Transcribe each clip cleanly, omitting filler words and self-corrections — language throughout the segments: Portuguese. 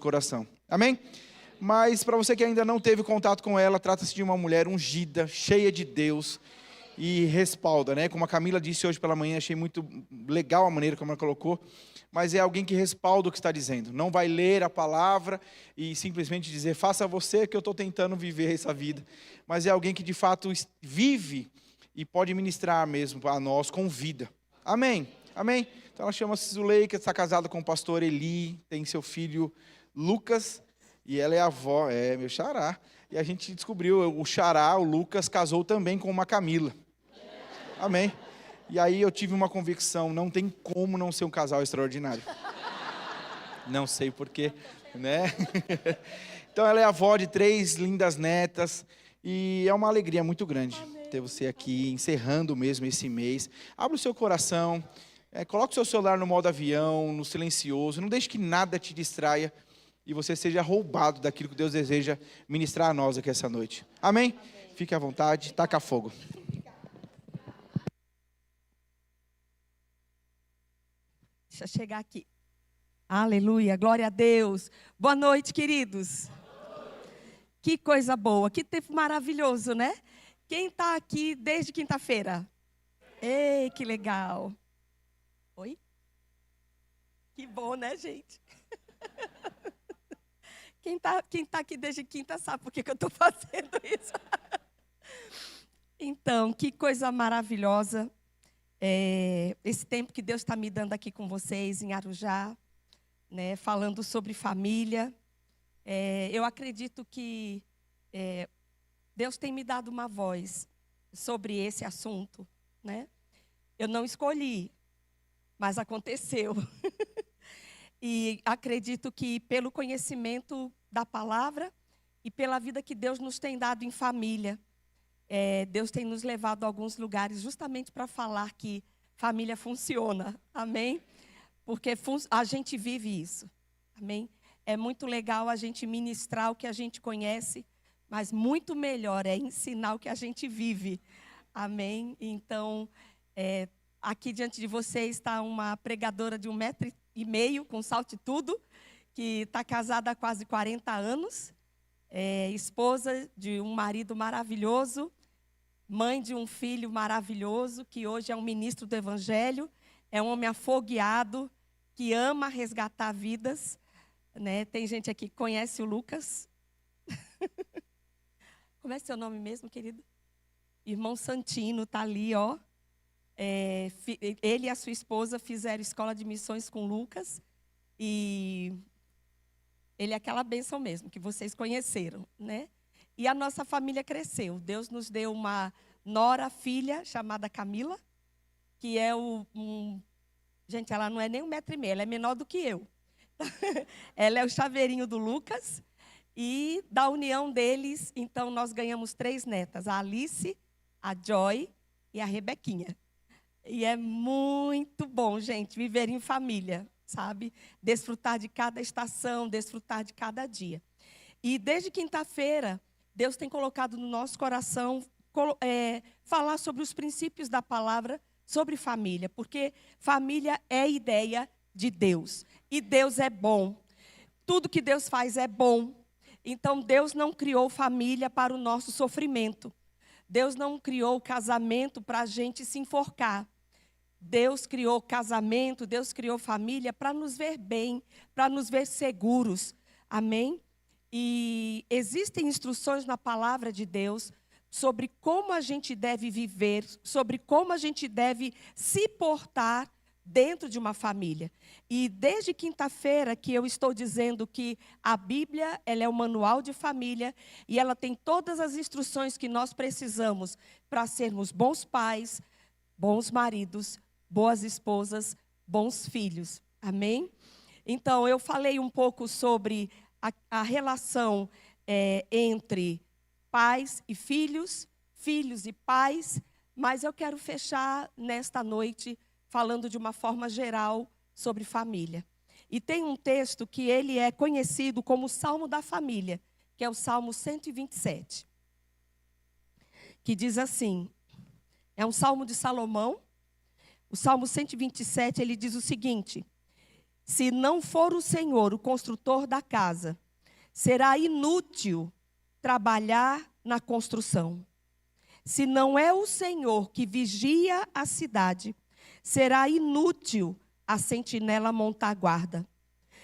coração. Amém? Mas para você que ainda não teve contato com ela, trata-se de uma mulher ungida, cheia de Deus e respalda, né? Como a Camila disse hoje pela manhã, achei muito legal a maneira como ela colocou, mas é alguém que respalda o que está dizendo. Não vai ler a palavra e simplesmente dizer, faça você que eu estou tentando viver essa vida. Mas é alguém que de fato vive e pode ministrar mesmo a nós com vida. Amém? Amém? Então ela chama-se Zuleika, está casada com o pastor Eli, tem seu filho Lucas, e ela é avó, meu xará. E a gente descobriu, o xará, o Lucas, casou também com uma Camila. Amém? E aí eu tive uma convicção, não tem como não ser um casal extraordinário. Não sei porquê, né? Então ela é avó de 3 lindas netas, e é uma alegria muito grande ter você aqui, encerrando mesmo esse mês. Abra o seu coração, coloque o seu celular no modo avião, no silencioso, não deixe que nada te distraia, e você seja roubado daquilo que Deus deseja ministrar a nós aqui essa noite. Amém? Fique à vontade, taca fogo. Deixa eu chegar aqui. Aleluia, glória a Deus. Boa noite, queridos. Que coisa boa, que tempo maravilhoso, né? Quem está aqui desde quinta-feira? Ei, que legal. Oi? Que bom, né, gente? Quem tá aqui desde quinta sabe por que eu estou fazendo isso. Então, que coisa maravilhosa. Esse tempo que Deus está me dando aqui com vocês em Arujá, né, falando sobre família. Eu acredito que Deus tem me dado uma voz sobre esse assunto, né? Eu não escolhi, mas aconteceu. E acredito que pelo conhecimento da palavra e pela vida que Deus nos tem dado em família, Deus tem nos levado a alguns lugares justamente para falar que família funciona, amém? Porque a gente vive isso, amém? É muito legal a gente ministrar o que a gente conhece, mas muito melhor é ensinar o que a gente vive, amém? Então, aqui diante de vocês está uma pregadora de 1,5 metro, com salto e tudo, que está casada há quase 40 anos, esposa de um marido maravilhoso, mãe de um filho maravilhoso, que hoje é um ministro do Evangelho, é um homem afogueado, que ama resgatar vidas, né? Tem gente aqui que conhece o Lucas. Como é seu nome mesmo, querido? Irmão Santino, está ali, ó. Ele e a sua esposa fizeram escola de missões com Lucas, e ele é aquela bênção mesmo, que vocês conheceram, né? E a nossa família cresceu. Deus nos deu uma nora, filha, chamada Camila, que é gente, ela não é nem 1,5 metro, ela é menor do que eu. Ela é o chaveirinho do Lucas, e da união deles, então, nós ganhamos 3 netas, a Alice, a Joy e a Rebequinha. E é muito bom, gente, viver em família, sabe? Desfrutar de cada estação, desfrutar de cada dia. E desde quinta-feira, Deus tem colocado no nosso coração falar sobre os princípios da palavra sobre família, porque família é ideia de Deus, e Deus é bom. Tudo que Deus faz é bom. Então, Deus não criou família para o nosso sofrimento. Deus não criou casamento para a gente se enforcar. Deus criou casamento, Deus criou família para nos ver bem, para nos ver seguros. Amém? E existem instruções na palavra de Deus sobre como a gente deve viver, sobre como a gente deve se portar dentro de uma família. E desde quinta-feira que eu estou dizendo que a Bíblia, ela é um manual de família, e ela tem todas as instruções que nós precisamos para sermos bons pais, bons maridos, boas esposas, bons filhos. Amém? Então, eu falei um pouco sobre a relação entre pais e filhos, filhos e pais, mas eu quero fechar nesta noite falando de uma forma geral sobre família. E tem um texto que ele é conhecido como o Salmo da Família, que é o Salmo 127, que diz assim, é um Salmo de Salomão. O Salmo 127, ele diz o seguinte: Se não for o Senhor o construtor da casa, será inútil trabalhar na construção. Se não é o Senhor que vigia a cidade, será inútil a sentinela montar guarda.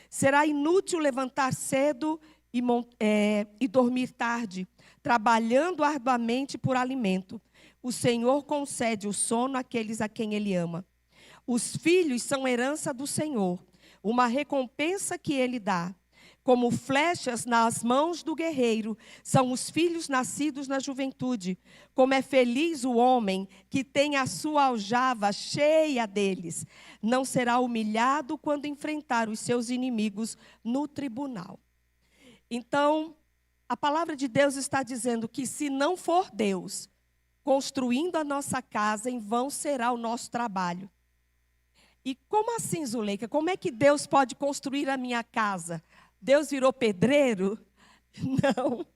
Será inútil levantar cedo e dormir tarde, trabalhando arduamente por alimento. O Senhor concede o sono àqueles a quem Ele ama. Os filhos são herança do Senhor, uma recompensa que Ele dá. Como flechas nas mãos do guerreiro, são os filhos nascidos na juventude. Como é feliz o homem que tem a sua aljava cheia deles. Não será humilhado quando enfrentar os seus inimigos no tribunal. Então, a palavra de Deus está dizendo que se não for Deus construindo a nossa casa, em vão será o nosso trabalho. E como assim, Zuleika? Como é que Deus pode construir a minha casa? Deus virou pedreiro? Não.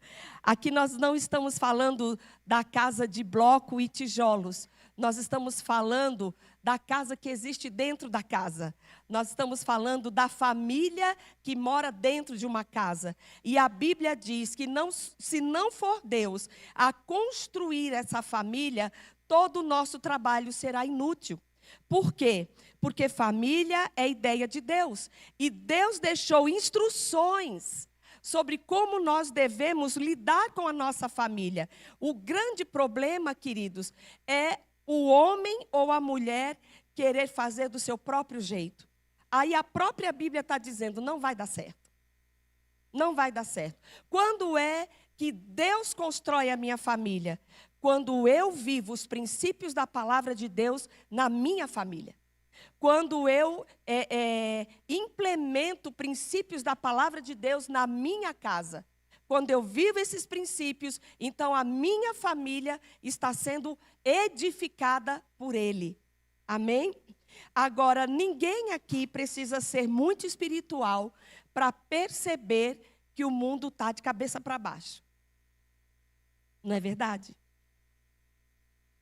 Aqui nós não estamos falando da casa de bloco e tijolos. Nós estamos falando da casa que existe dentro da casa. Nós estamos falando da família que mora dentro de uma casa. E a Bíblia diz que se não for Deus a construir essa família, todo o nosso trabalho será inútil. Por quê? Porque família é ideia de Deus. E Deus deixou instruções sobre como nós devemos lidar com a nossa família. O grande problema, queridos, é o homem ou a mulher querer fazer do seu próprio jeito. Aí a própria Bíblia está dizendo, não vai dar certo. Não vai dar certo. Quando é que Deus constrói a minha família? Quando eu vivo os princípios da palavra de Deus na minha família. Quando eu implemento princípios da palavra de Deus na minha casa. Quando eu vivo esses princípios, então a minha família está sendo edificada por Ele. Amém? Agora, ninguém aqui precisa ser muito espiritual para perceber que o mundo está de cabeça para baixo. Não é verdade?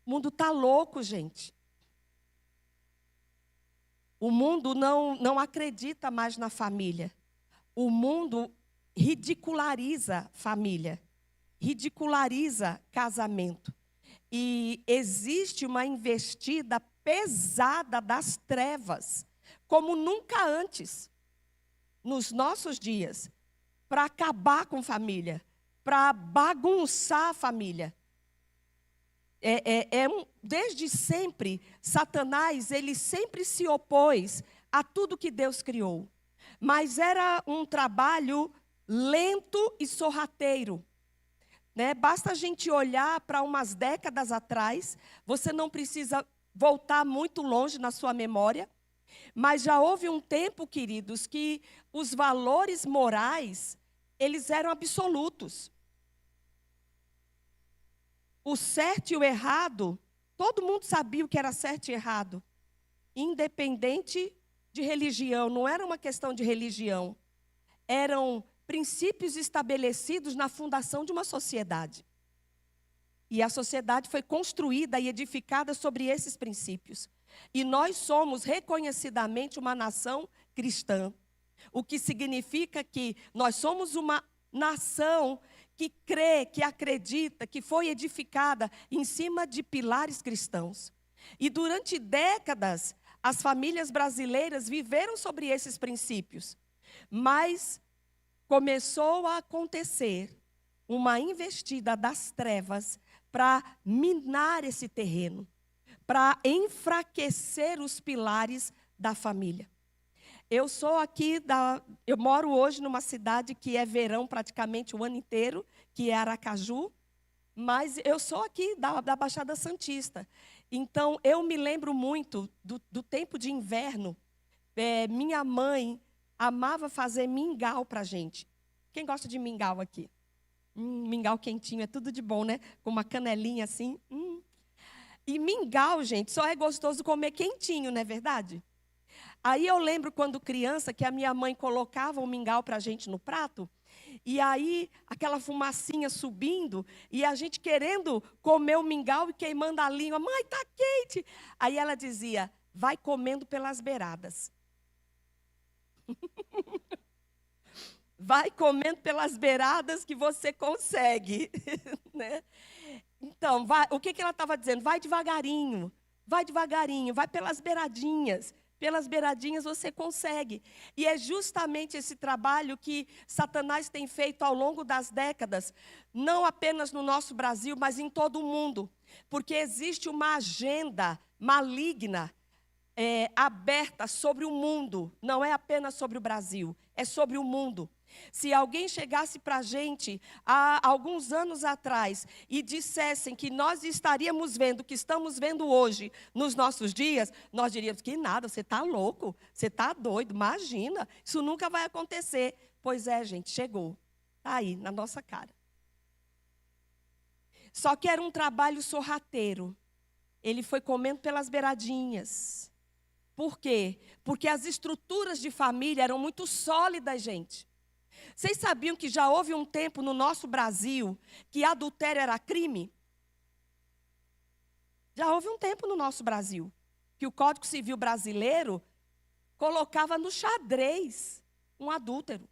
O mundo está louco, gente. O mundo não acredita mais na família. O mundo ridiculariza família. Ridiculariza casamento. E existe uma investida pesada das trevas, como nunca antes, nos nossos dias, para acabar com família, para bagunçar a família. Desde sempre, Satanás, ele sempre se opôs a tudo que Deus criou. Mas era um trabalho lento e sorrateiro. Né? Basta a gente olhar para umas décadas atrás, você não precisa voltar muito longe na sua memória, mas já houve um tempo, queridos, que os valores morais, eles eram absolutos. O certo e o errado, todo mundo sabia o que era certo e errado, independente de religião, não era uma questão de religião, eram princípios estabelecidos na fundação de uma sociedade. E a sociedade foi construída e edificada sobre esses princípios. E nós somos reconhecidamente uma nação cristã, o que significa que nós somos uma nação que crê, que acredita, que foi edificada em cima de pilares cristãos. E durante décadas, as famílias brasileiras viveram sobre esses princípios. Mas começou a acontecer uma investida das trevas para minar esse terreno, para enfraquecer os pilares da família. Eu moro hoje numa cidade que é verão praticamente o ano inteiro, que é Aracaju, mas eu sou aqui da Baixada Santista. Então, eu me lembro muito do tempo de inverno. Minha mãe amava fazer mingau para a gente. Quem gosta de mingau aqui? Mingau quentinho, é tudo de bom, né? Com uma canelinha assim. E mingau, gente, só é gostoso comer quentinho, não é verdade? Aí eu lembro quando criança que a minha mãe colocava o mingau para a gente no prato, e aí aquela fumacinha subindo, e a gente querendo comer o mingau e queimando a língua. Mãe, tá quente! Aí ela dizia, vai comendo pelas beiradas. Vai comendo pelas beiradas que você consegue. Né? Então, o que ela estava dizendo? Vai devagarinho, vai pelas beiradinhas. Pelas beiradinhas você consegue. E é justamente esse trabalho que Satanás tem feito ao longo das décadas, não apenas no nosso Brasil, mas em todo o mundo. Porque existe uma agenda maligna, aberta sobre o mundo. Não é apenas sobre o Brasil, é sobre o mundo. Se alguém chegasse para a gente, há alguns anos atrás, e dissessem que nós estaríamos vendo o que estamos vendo hoje, nos nossos dias, nós diríamos que nada, você está louco, você está doido, imagina, isso nunca vai acontecer. Pois é, gente, chegou, está aí, na nossa cara. Só que era um trabalho sorrateiro, ele foi comendo pelas beiradinhas. Por quê? Porque as estruturas de família eram muito sólidas, gente. Vocês sabiam que já houve um tempo no nosso Brasil que adultério era crime? Já houve um tempo no nosso Brasil que o Código Civil brasileiro colocava no xadrez um adúltero.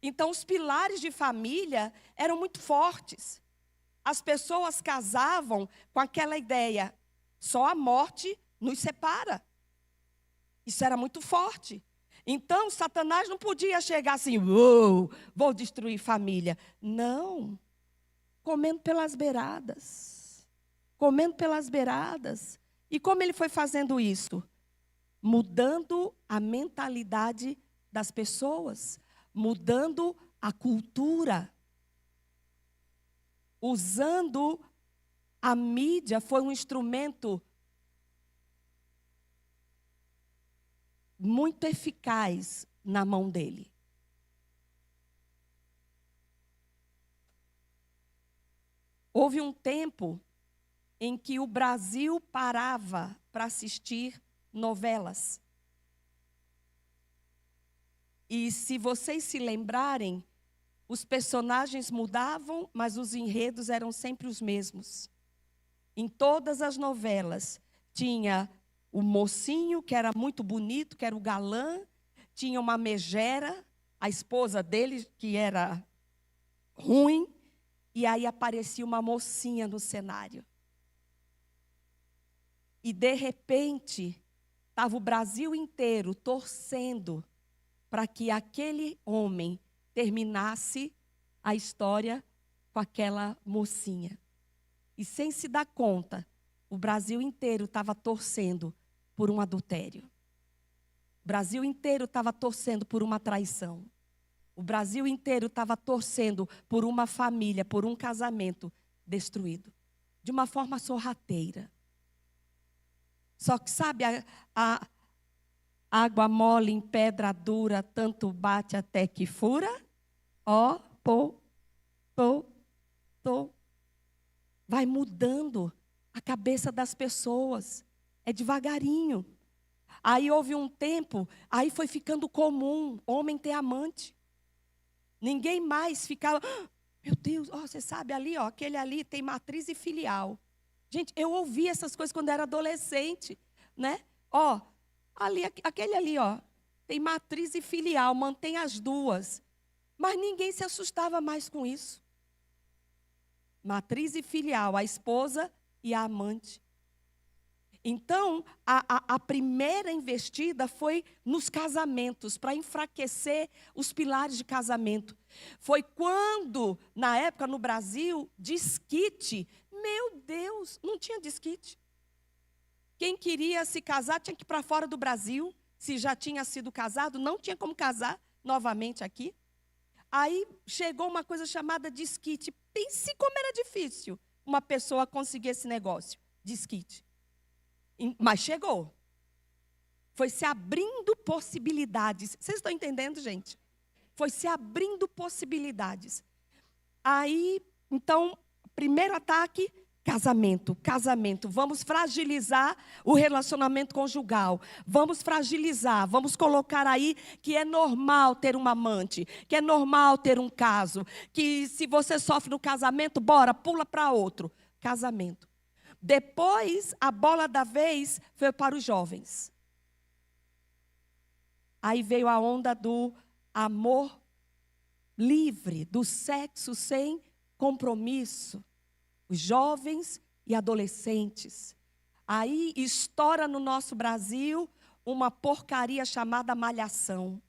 Então, os pilares de família eram muito fortes. As pessoas casavam com aquela ideia, só a morte nos separa. Isso era muito forte. Então, Satanás não podia chegar assim, vou destruir família. Não, comendo pelas beiradas. Comendo pelas beiradas. E como ele foi fazendo isso? Mudando a mentalidade das pessoas, mudando a cultura. Usando a mídia, foi um instrumento muito eficaz na mão dele. Houve um tempo em que o Brasil parava para assistir novelas. E se vocês se lembrarem, os personagens mudavam, mas os enredos eram sempre os mesmos. Em todas as novelas tinha o mocinho, que era muito bonito, que era o galã, tinha uma megera, a esposa dele, que era ruim, e aí aparecia uma mocinha no cenário. E, de repente, estava o Brasil inteiro torcendo para que aquele homem terminasse a história com aquela mocinha. E, sem se dar conta, o Brasil inteiro estava torcendo por um adultério. O Brasil inteiro estava torcendo por uma traição. O Brasil inteiro estava torcendo por uma família, por um casamento destruído. De uma forma sorrateira. Só que, sabe, a água mole em pedra dura, tanto bate até que fura. Ó, vai mudando a cabeça das pessoas. É devagarinho. Aí houve um tempo, aí foi ficando comum homem ter amante. Ninguém mais ficava, meu Deus, você sabe ali, aquele ali tem matriz e filial. Gente, eu ouvi essas coisas quando era adolescente, né? Aquele ali, tem matriz e filial, mantém as duas. Mas ninguém se assustava mais com isso. Matriz e filial, a esposa e a amante. Então, a primeira investida foi nos casamentos, para enfraquecer os pilares de casamento. Foi quando, na época, no Brasil, desquite. Meu Deus, não tinha desquite. Quem queria se casar tinha que ir para fora do Brasil. Se já tinha sido casado, não tinha como casar novamente aqui. Aí chegou uma coisa chamada desquite. Pense como era difícil uma pessoa conseguir esse negócio, desquite. Mas chegou. Foi se abrindo possibilidades. Vocês estão entendendo, gente? Foi se abrindo possibilidades. Aí, então, primeiro ataque, casamento. Vamos fragilizar o relacionamento conjugal. Vamos fragilizar, vamos colocar aí que é normal ter uma amante, que é normal ter um caso, que se você sofre no casamento, bora, pula para outro. Casamento. Depois, a bola da vez foi para os jovens. Aí veio a onda do amor livre, do sexo sem compromisso. Os jovens e adolescentes. Aí estoura no nosso Brasil uma porcaria chamada malhação.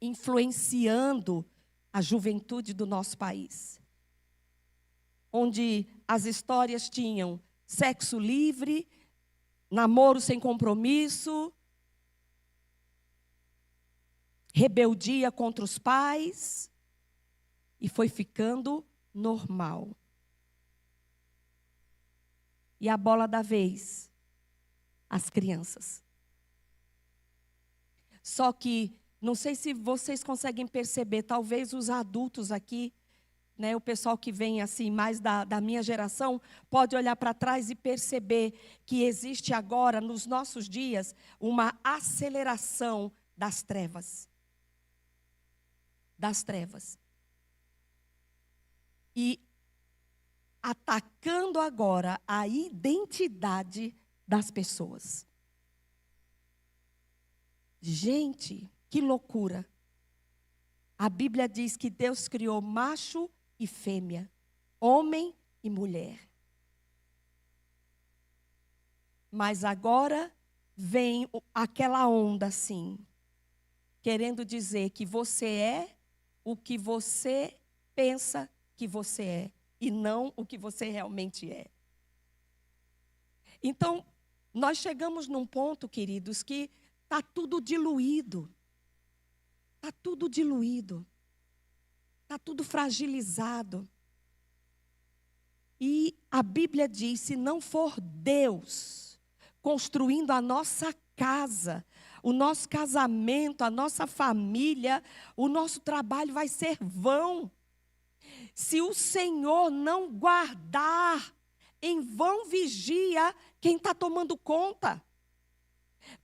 Influenciando a juventude do nosso país. Onde as histórias tinham sexo livre, namoro sem compromisso, rebeldia contra os pais, e foi ficando normal. E a bola da vez, as crianças. Só que, não sei se vocês conseguem perceber, talvez os adultos aqui, né, o pessoal que vem assim mais da minha geração, pode olhar para trás e perceber que existe agora, nos nossos dias, uma aceleração das trevas. Das trevas. E atacando agora a identidade das pessoas. Gente, que loucura. A Bíblia diz que Deus criou macho e fêmea, homem e mulher. Mas agora vem aquela onda assim, querendo dizer que você é o que você pensa que você é, e não o que você realmente é. Então, nós chegamos num ponto, queridos, que está tudo diluído. Está tudo diluído. Está tudo fragilizado. E a Bíblia diz, se não for Deus construindo a nossa casa, o nosso casamento, a nossa família, o nosso trabalho vai ser vão. Se o Senhor não guardar, em vão vigia quem está tomando conta.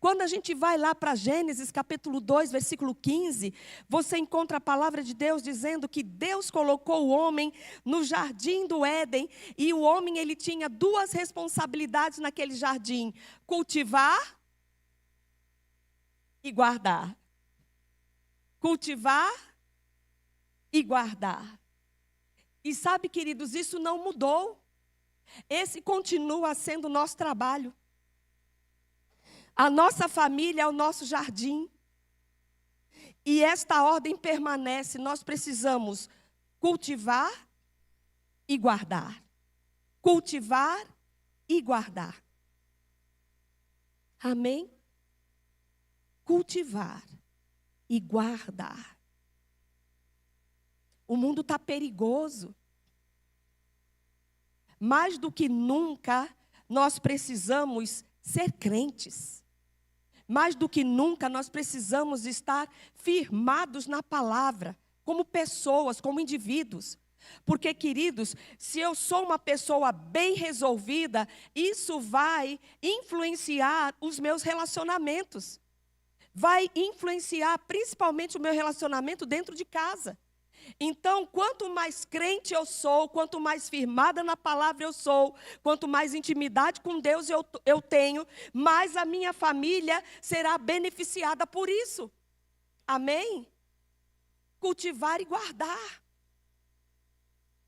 Quando a gente vai lá para Gênesis capítulo 2, versículo 15, você encontra a palavra de Deus dizendo que Deus colocou o homem no jardim do Éden, e o homem ele tinha duas responsabilidades naquele jardim: cultivar e guardar. Cultivar e guardar. E sabe, queridos, isso não mudou. Esse continua sendo o nosso trabalho. A nossa família é o nosso jardim. E esta ordem permanece. Nós precisamos cultivar e guardar. Cultivar e guardar. Amém? Cultivar e guardar. O mundo está perigoso. Mais do que nunca, nós precisamos ser crentes. Mais do que nunca, nós precisamos estar firmados na palavra, como pessoas, como indivíduos. Porque, queridos, se eu sou uma pessoa bem resolvida, isso vai influenciar os meus relacionamentos. Vai influenciar principalmente o meu relacionamento dentro de casa. Então, quanto mais crente eu sou, quanto mais firmada na palavra eu sou, quanto mais intimidade com Deus eu tenho, mais a minha família será beneficiada por isso. Amém? Cultivar e guardar.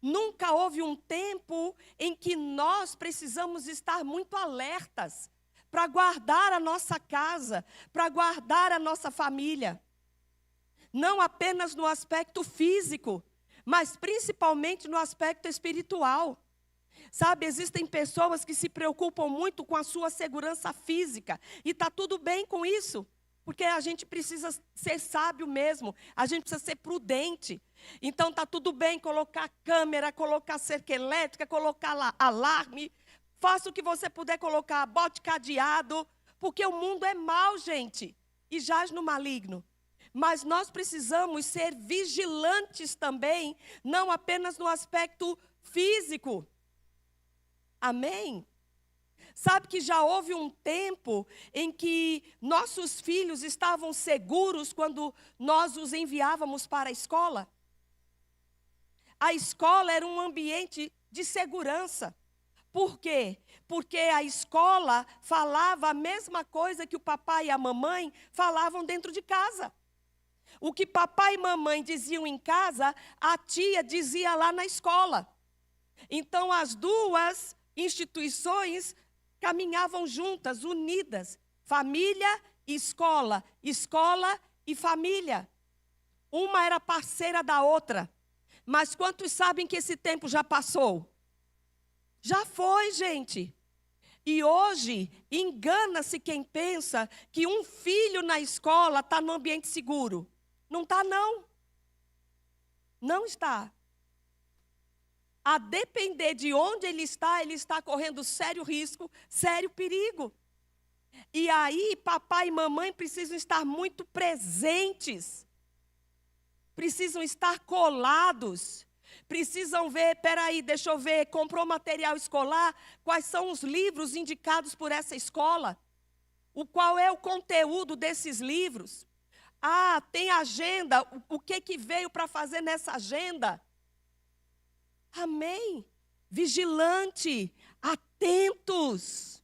Nunca houve um tempo em que nós precisamos estar muito alertas para guardar a nossa casa, para guardar a nossa família. Não apenas no aspecto físico, mas principalmente no aspecto espiritual. Sabe, existem pessoas que se preocupam muito com a sua segurança física. E está tudo bem com isso, porque a gente precisa ser sábio mesmo. A gente precisa ser prudente. Então está tudo bem colocar câmera, colocar cerca elétrica, colocar alarme. Faça o que você puder colocar, bote cadeado. Porque o mundo é mau, gente, e jaz no maligno. Mas nós precisamos ser vigilantes também, não apenas no aspecto físico. Amém? Sabe que já houve um tempo em que nossos filhos estavam seguros quando nós os enviávamos para a escola? A escola era um ambiente de segurança. Por quê? Porque a escola falava a mesma coisa que o papai e a mamãe falavam dentro de casa. O que papai e mamãe diziam em casa, a tia dizia lá na escola. Então, as duas instituições caminhavam juntas, unidas. Família e escola, escola e família. Uma era parceira da outra. Mas quantos sabem que esse tempo já passou? Já foi, gente. E hoje, engana-se quem pensa que um filho na escola está no ambiente seguro. Não está, não. Não está. A depender de onde ele está correndo sério risco, sério perigo. E aí, papai e mamãe precisam estar muito presentes. Precisam estar colados. Precisam ver, peraí, deixa eu ver, comprou material escolar, quais são os livros indicados por essa escola? Qual é o conteúdo desses livros? Ah, tem agenda, o que veio para fazer nessa agenda? Amém? Vigilante, atentos.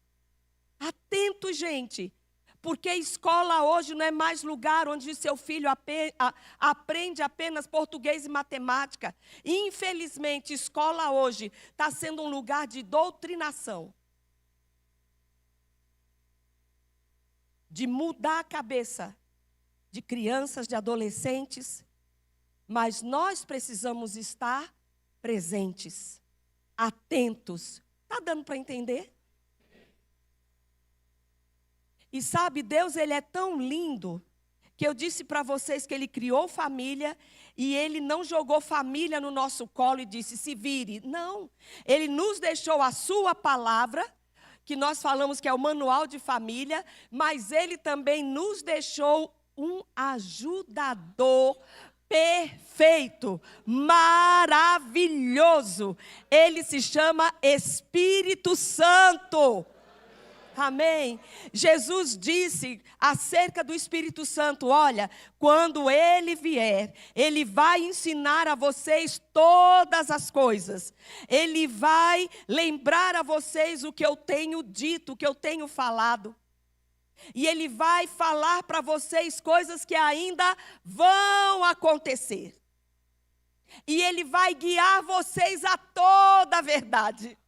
Atentos, gente. Porque escola hoje não é mais lugar onde seu filho aprende apenas português e matemática. Infelizmente, escola hoje está sendo um lugar de doutrinação. De mudar a cabeça de crianças, de adolescentes. Mas nós precisamos estar presentes, atentos. Está dando para entender? E sabe, Deus, Ele é tão lindo, que eu disse para vocês que Ele criou família, e Ele não jogou família no nosso colo e disse, se vire. Não, Ele nos deixou a sua palavra, que nós falamos que é o manual de família, mas Ele também nos deixou um ajudador perfeito, maravilhoso. Ele se chama Espírito Santo. Amém? Jesus disse acerca do Espírito Santo, olha, quando Ele vier, Ele vai ensinar a vocês todas as coisas. Ele vai lembrar a vocês o que eu tenho dito, o que eu tenho falado. E Ele vai falar para vocês coisas que ainda vão acontecer. E Ele vai guiar vocês a toda a verdade.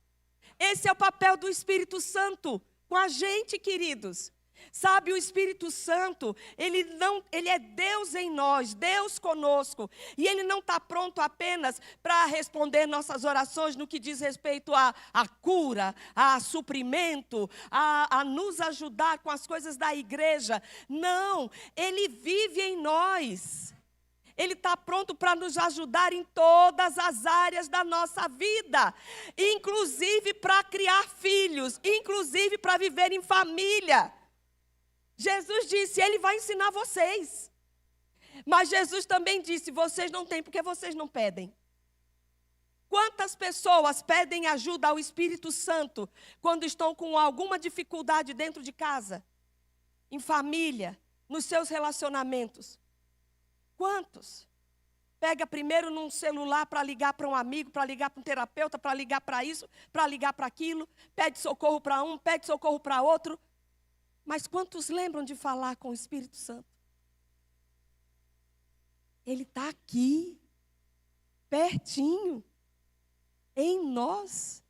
Esse é o papel do Espírito Santo com a gente, queridos. Sabe, o Espírito Santo, ele é Deus em nós, Deus conosco. E Ele não está pronto apenas para responder nossas orações no que diz respeito à cura, a suprimento, a nos ajudar com as coisas da igreja. Não, Ele vive em nós. Ele está pronto para nos ajudar em todas as áreas da nossa vida, inclusive para criar filhos, inclusive para viver em família. Jesus disse, Ele vai ensinar vocês. Mas Jesus também disse, vocês não têm porque vocês não pedem. Quantas pessoas pedem ajuda ao Espírito Santo quando estão com alguma dificuldade dentro de casa, em família, nos seus relacionamentos? Quantos? Pega primeiro num celular para ligar para um amigo, para ligar para um terapeuta, para ligar para isso, para ligar para aquilo, pede socorro para um, pede socorro para outro. Mas quantos lembram de falar com o Espírito Santo? Ele está aqui, pertinho, em nós.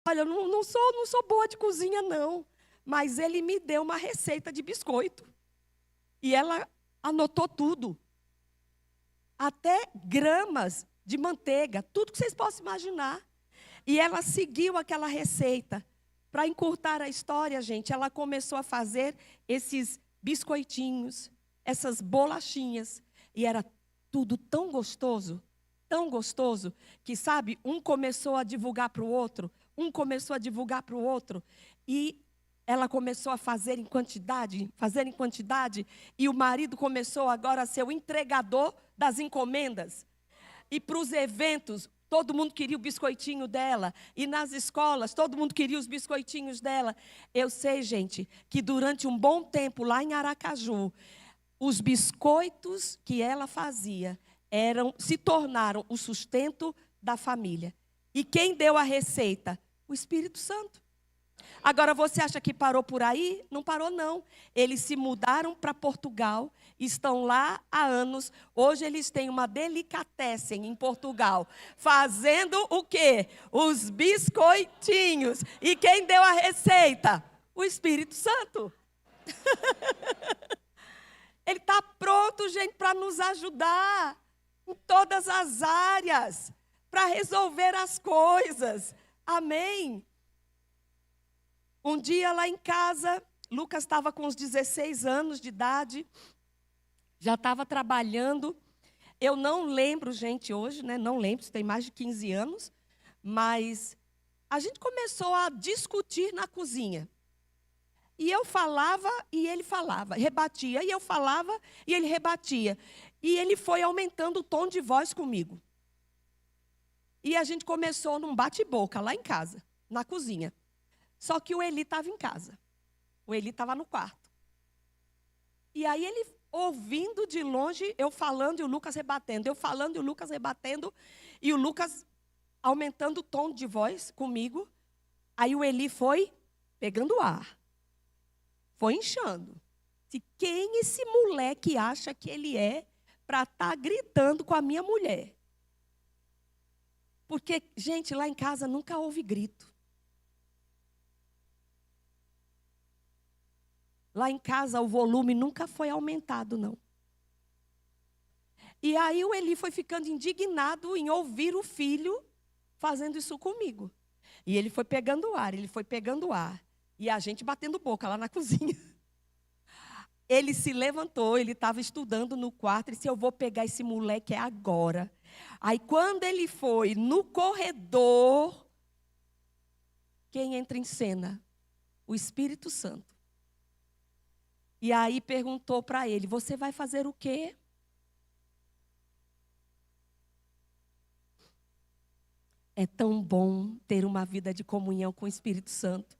Olha, eu não sou boa de cozinha, não. Mas ele me deu uma receita de biscoito. E ela anotou tudo. Até gramas de manteiga, tudo que vocês possam imaginar. E ela seguiu aquela receita. Para encurtar a história, gente, ela começou a fazer esses biscoitinhos, essas bolachinhas. E era tudo tão gostoso, que, sabe, um começou a divulgar para o outro, e ela começou a fazer em quantidade, e o marido começou agora a ser o entregador das encomendas. E para os eventos, todo mundo queria o biscoitinho dela. E nas escolas, todo mundo queria os biscoitinhos dela. Eu sei, gente, que durante um bom tempo lá em Aracaju, os biscoitos que ela fazia se tornaram o sustento da família. E quem deu a receita? O Espírito Santo. Agora, você acha que parou por aí? Não parou, não. Eles se mudaram para Portugal, estão lá há anos. Hoje eles têm uma delicatessen em Portugal, fazendo o quê? Os biscoitinhos. E quem deu a receita? O Espírito Santo. Ele está pronto, gente, para nos ajudar em todas as áreas, para resolver as coisas. Amém? Um dia lá em casa, Lucas estava com uns 16 anos de idade, já estava trabalhando. Eu não lembro, gente, hoje, né? Não lembro, isso tem mais de 15 anos, mas a gente começou a discutir na cozinha. E eu falava e ele falava, rebatia, e eu falava e ele rebatia. E ele foi aumentando o tom de voz comigo. E a gente começou num bate-boca lá em casa, na cozinha. Só que o Eli estava em casa. O Eli estava no quarto. E aí ele, ouvindo de longe, eu falando e o Lucas rebatendo. Eu falando e o Lucas rebatendo. E o Lucas aumentando o tom de voz comigo. Aí o Eli foi pegando ar. Foi inchando. Quem esse moleque acha que ele é para estar gritando com a minha mulher? Porque, gente, lá em casa nunca houve grito. Lá em casa o volume nunca foi aumentado, não. E aí o Eli foi ficando indignado em ouvir o filho fazendo isso comigo. E ele foi pegando ar. E a gente batendo boca lá na cozinha. Ele se levantou, ele estava estudando no quarto, e disse, eu vou pegar esse moleque agora. Aí quando ele foi no corredor, quem entra em cena? O Espírito Santo. E aí perguntou para ele, você vai fazer o quê? É tão bom ter uma vida de comunhão com o Espírito Santo.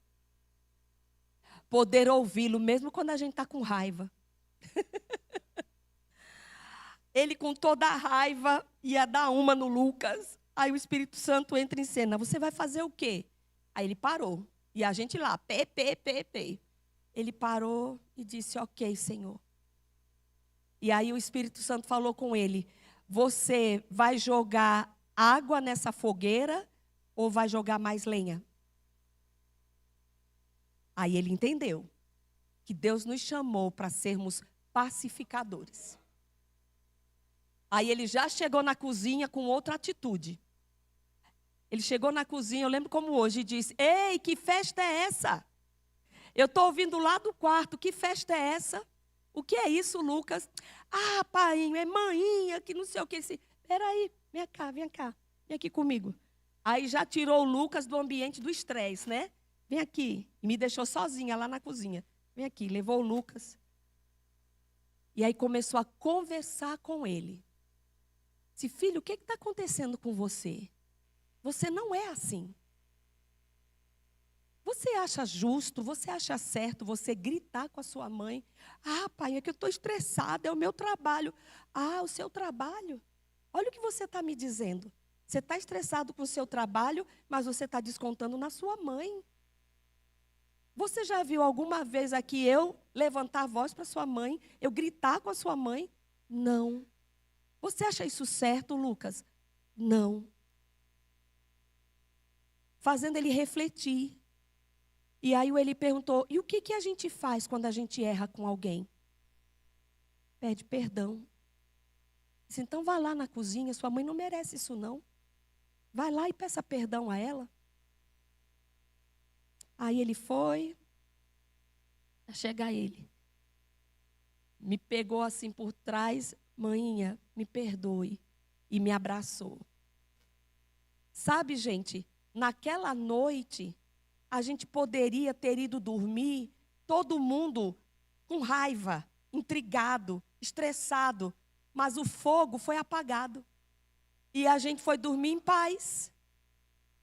Poder ouvi-lo, mesmo quando a gente está com raiva. Ele, com toda a raiva, ia dar uma no Lucas. Aí o Espírito Santo entra em cena. Você vai fazer o quê? Aí ele parou. E a gente lá, pé. Ele parou e disse, ok, Senhor. E aí o Espírito Santo falou com ele, você vai jogar água nessa fogueira ou vai jogar mais lenha? Aí ele entendeu que Deus nos chamou para sermos pacificadores. Aí ele já chegou na cozinha com outra atitude. Ele chegou na cozinha, eu lembro como hoje, e disse, ei, que festa é essa? Eu estou ouvindo lá do quarto, que festa é essa? O que é isso, Lucas? Ah, painho, é maninha, que não sei o que. Peraí, vem cá, vem aqui comigo. Aí já tirou o Lucas do ambiente do estresse, né? Vem aqui. E me deixou sozinha lá na cozinha. Vem aqui, levou o Lucas. E aí começou a conversar com ele. Disse, filho, o que está acontecendo com você? Você não é assim. Você acha justo, você acha certo você gritar com a sua mãe? Ah, pai, é que eu estou estressada, é o meu trabalho. Ah, o seu trabalho? Olha o que você está me dizendo. Você está estressado com o seu trabalho, mas você está descontando na sua mãe. Você já viu alguma vez aqui eu levantar a voz para sua mãe, eu gritar com a sua mãe? Não. Você acha isso certo, Lucas? Não. fazendo ele refletir. E aí o Eli perguntou, e o que a gente faz quando a gente erra com alguém? Pede perdão. Disse, então vá lá na cozinha, sua mãe não merece isso não. Vai lá e peça perdão a ela. Aí ele foi, chega ele. Me pegou assim por trás, maninha, me perdoe. E me abraçou. Sabe, gente, naquela noite, a gente poderia ter ido dormir, todo mundo com raiva, intrigado, estressado. Mas o fogo foi apagado. E a gente foi dormir em paz.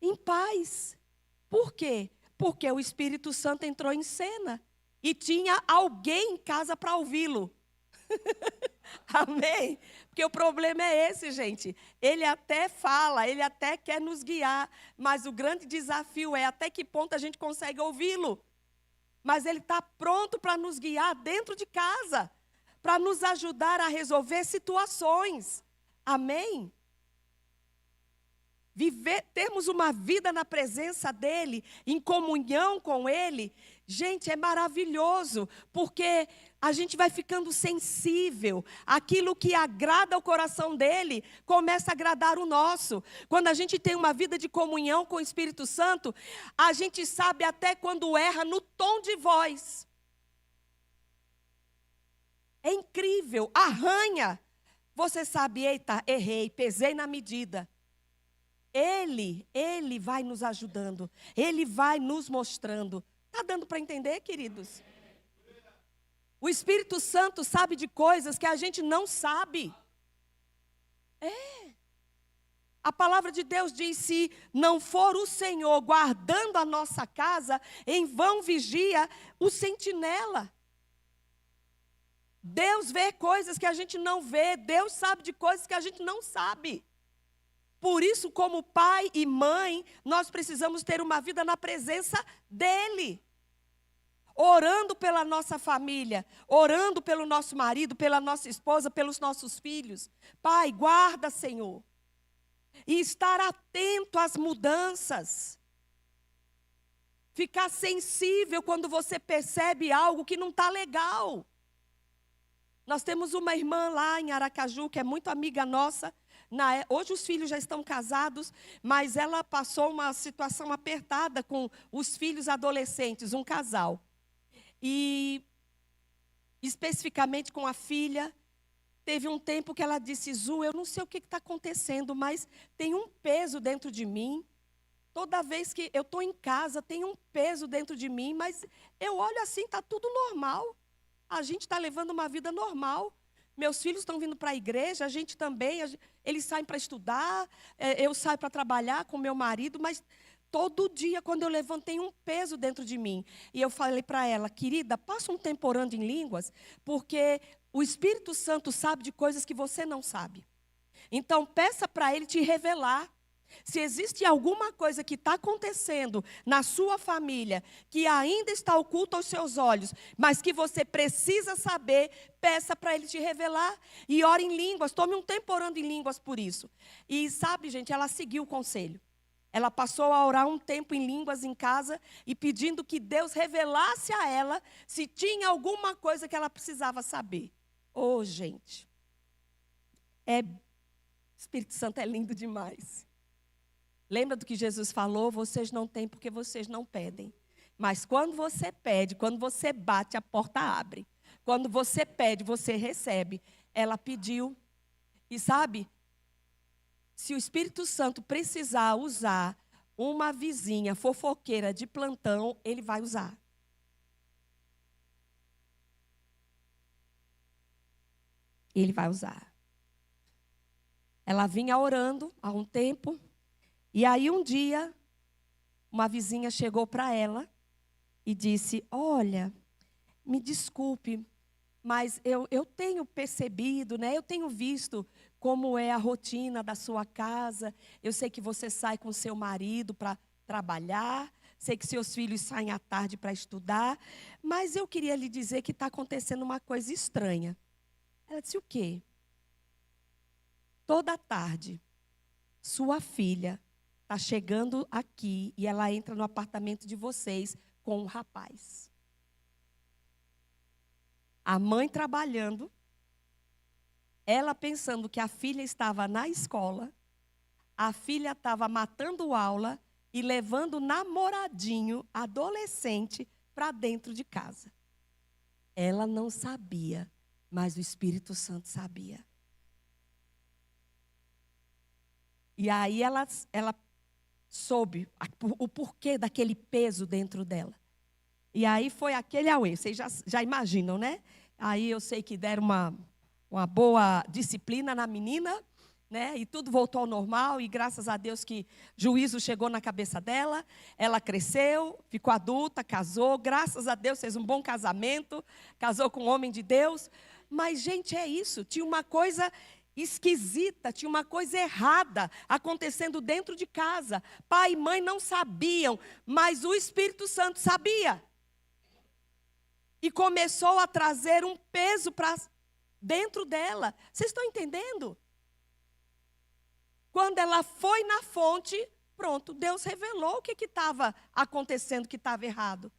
Em paz. Por quê? Porque o Espírito Santo entrou em cena. E tinha alguém em casa para ouvi-lo. Amém? Porque o problema é esse, gente. Ele até fala, ele até quer nos guiar. Mas o grande desafio é até que ponto a gente consegue ouvi-lo. Mas ele está pronto para nos guiar dentro de casa. Para nos ajudar a resolver situações. Amém? Termos uma vida na presença dEle, em comunhão com Ele, gente, é maravilhoso, porque a gente vai ficando sensível, aquilo que agrada o coração dEle, começa a agradar o nosso. Quando a gente tem uma vida de comunhão com o Espírito Santo, a gente sabe até quando erra no tom de voz. É incrível, arranha. Você sabe, eita, errei, pesei na medida. Ele vai nos ajudando. Ele vai nos mostrando. Está dando para entender, queridos? O Espírito Santo sabe de coisas que a gente não sabe. A palavra de Deus diz, se não for o Senhor guardando a nossa casa, em vão vigia o sentinela. Deus vê coisas que a gente não vê. Deus sabe de coisas que a gente não sabe. Por isso, como pai e mãe, nós precisamos ter uma vida na presença dEle. Orando pela nossa família, orando pelo nosso marido, pela nossa esposa, pelos nossos filhos. Pai, guarda, Senhor. E estar atento às mudanças. Ficar sensível quando você percebe algo que não está legal. Nós temos uma irmã lá em Aracaju, que é muito amiga nossa. Hoje os filhos já estão casados, mas ela passou uma situação apertada com os filhos adolescentes, um casal. E, especificamente com a filha, teve um tempo que ela disse, Zu, eu não sei o que está acontecendo, mas tem um peso dentro de mim. Toda vez que eu estou em casa, tem um peso dentro de mim, mas eu olho assim, está tudo normal. A gente está levando uma vida normal. Meus filhos estão vindo para a igreja, a gente também, eles saem para estudar, eu saio para trabalhar com meu marido, mas todo dia, quando eu levanto, tem um peso dentro de mim. E eu falei para ela, querida, passa um tempo orando em línguas, porque o Espírito Santo sabe de coisas que você não sabe. Então, peça para Ele te revelar. Se existe alguma coisa que está acontecendo na sua família, que ainda está oculta aos seus olhos, mas que você precisa saber, peça para Ele te revelar. E ore em línguas, tome um tempo orando em línguas por isso. E sabe, gente, ela seguiu o conselho. Ela passou a orar um tempo em línguas em casa e pedindo que Deus revelasse a ela se tinha alguma coisa que ela precisava saber. Oh, gente, Espírito Santo é lindo demais. Lembra do que Jesus falou? Vocês não têm porque vocês não pedem. Mas quando você pede, quando você bate, a porta abre. Quando você pede, você recebe. Ela pediu. E sabe, se o Espírito Santo precisar usar uma vizinha fofoqueira de plantão, ele vai usar. Ele vai usar. Ela vinha orando há um tempo. E aí um dia, uma vizinha chegou para ela e disse, olha, me desculpe, mas eu tenho percebido, né? Eu tenho visto como é a rotina da sua casa. Eu sei que você sai com seu marido para trabalhar, sei que seus filhos saem à tarde para estudar, mas eu queria lhe dizer que está acontecendo uma coisa estranha. Ela disse, o quê? Toda tarde, sua filha está chegando aqui e ela entra no apartamento de vocês com um rapaz. A mãe trabalhando, ela pensando que a filha estava na escola, a filha estava matando aula e levando o namoradinho, adolescente, para dentro de casa. Ela não sabia, mas o Espírito Santo sabia. E aí ela soube o porquê daquele peso dentro dela. E aí foi aquele auê, vocês já imaginam, né? Aí eu sei que deram uma boa disciplina na menina, né? E tudo voltou ao normal, e graças a Deus que juízo chegou na cabeça dela, ela cresceu, ficou adulta, casou, graças a Deus fez um bom casamento, casou com um homem de Deus. Mas, gente, é isso, tinha uma coisa esquisita, tinha uma coisa errada acontecendo dentro de casa. Pai e mãe não sabiam, mas o Espírito Santo sabia. E começou a trazer um peso para dentro dela. Vocês estão entendendo? Quando ela foi na fonte, pronto, Deus revelou o que estava acontecendo, que estava errado.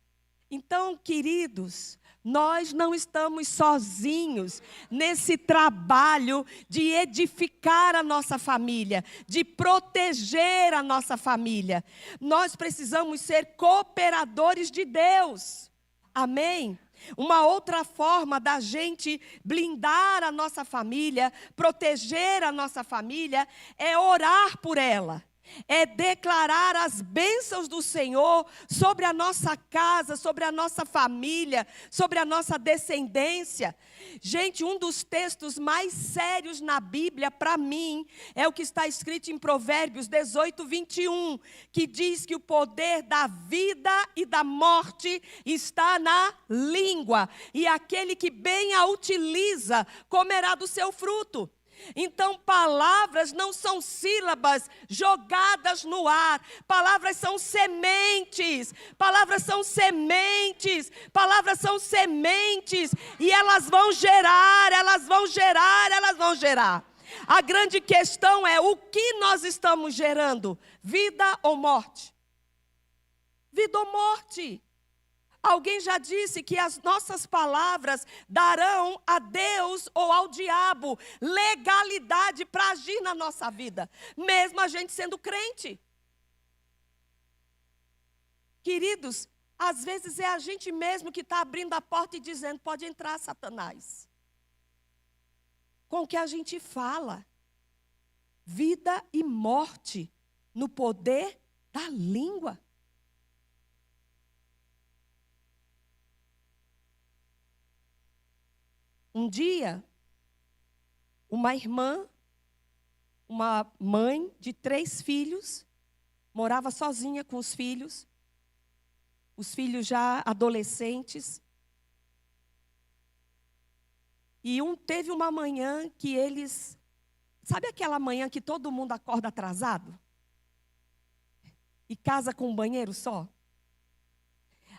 Então, queridos, nós não estamos sozinhos nesse trabalho de edificar a nossa família, de proteger a nossa família. Nós precisamos ser cooperadores de Deus. Amém? Uma outra forma da gente blindar a nossa família, proteger a nossa família, é orar por ela. É declarar as bênçãos do Senhor sobre a nossa casa, sobre a nossa família, sobre a nossa descendência. Gente, um dos textos mais sérios na Bíblia, para mim, é o que está escrito em Provérbios 18, 21, que diz que o poder da vida e da morte está na língua, e aquele que bem a utiliza comerá do seu fruto. Então, palavras não são sílabas jogadas no ar. Palavras são sementes. Palavras são sementes. Palavras são sementes. E elas vão gerar, elas vão gerar, elas vão gerar. A grande questão é o que nós estamos gerando: vida ou morte? Vida ou morte? Alguém já disse que as nossas palavras darão a Deus ou ao diabo legalidade para agir na nossa vida, mesmo a gente sendo crente. Queridos, às vezes é a gente mesmo que está abrindo a porta e dizendo: pode entrar, Satanás. Com o que a gente fala. Vida e morte no poder da língua. Um dia, uma irmã, uma mãe de 3 filhos, morava sozinha com os filhos já adolescentes. E teve uma manhã que eles... Sabe aquela manhã que todo mundo acorda atrasado? E casa com um banheiro só?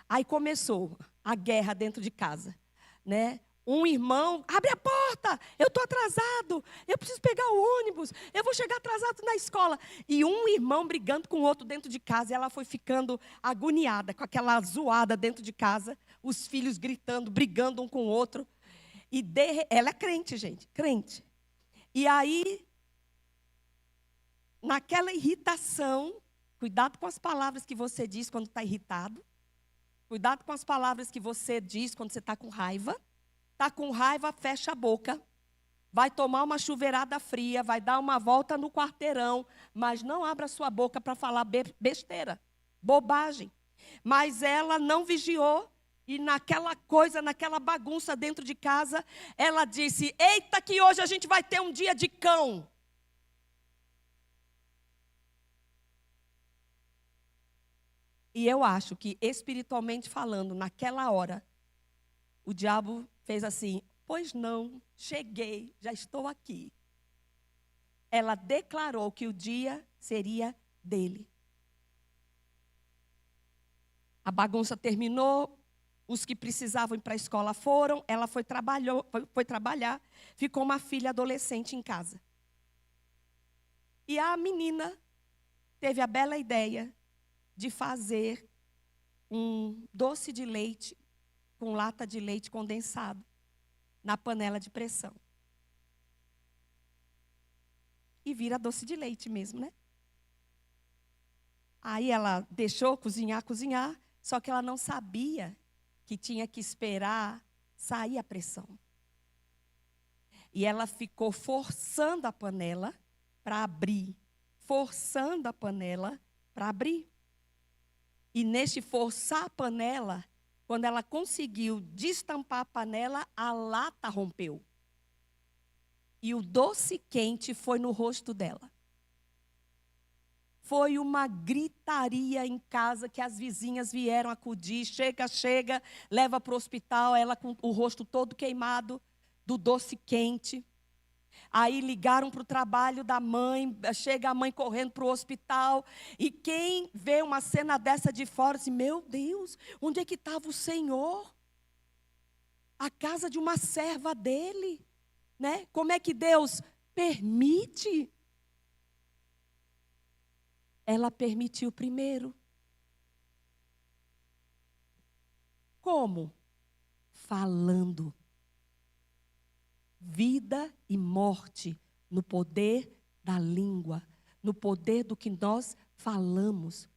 Aí começou a guerra dentro de casa, né? Um irmão, abre a porta, eu estou atrasado, eu preciso pegar o ônibus, eu vou chegar atrasado na escola. E um irmão brigando com o outro dentro de casa, e ela foi ficando agoniada, com aquela zoada dentro de casa, os filhos gritando, brigando um com o outro. E ela é crente, gente, crente. E aí, naquela irritação, cuidado com as palavras que você diz quando está irritado, cuidado com as palavras que você diz quando você está com raiva. Está com raiva, fecha a boca, vai tomar uma chuveirada fria, vai dar uma volta no quarteirão, mas não abra sua boca para falar besteira, bobagem. Mas ela não vigiou, e naquela coisa, naquela bagunça dentro de casa, ela disse: eita, que hoje a gente vai ter um dia de cão. E eu acho que, espiritualmente falando, naquela hora, o diabo fez assim: pois não, cheguei, já estou aqui. Ela declarou que o dia seria dele. A bagunça terminou, os que precisavam ir para a escola foram, ela foi trabalhar, ficou uma filha adolescente em casa. E a menina teve a bela ideia de fazer um doce de leite com lata de leite condensado na panela de pressão. E vira doce de leite mesmo, né? Aí ela deixou cozinhar, só que ela não sabia que tinha que esperar sair a pressão. E ela ficou forçando a panela para abrir, forçando a panela para abrir. E neste forçar a panela, quando ela conseguiu destampar a panela, a lata rompeu. E o doce quente foi no rosto dela. Foi uma gritaria em casa que as vizinhas vieram acudir. Chega, leva para o hospital, ela com o rosto todo queimado do doce quente. Aí ligaram para o trabalho da mãe, chega a mãe correndo para o hospital. E quem vê uma cena dessa de fora, assim, meu Deus, onde é que estava o Senhor? A casa de uma serva dele, né? Como é que Deus permite? Ela permitiu primeiro. Como? Falando. Vida e morte no poder da língua, no poder do que nós falamos.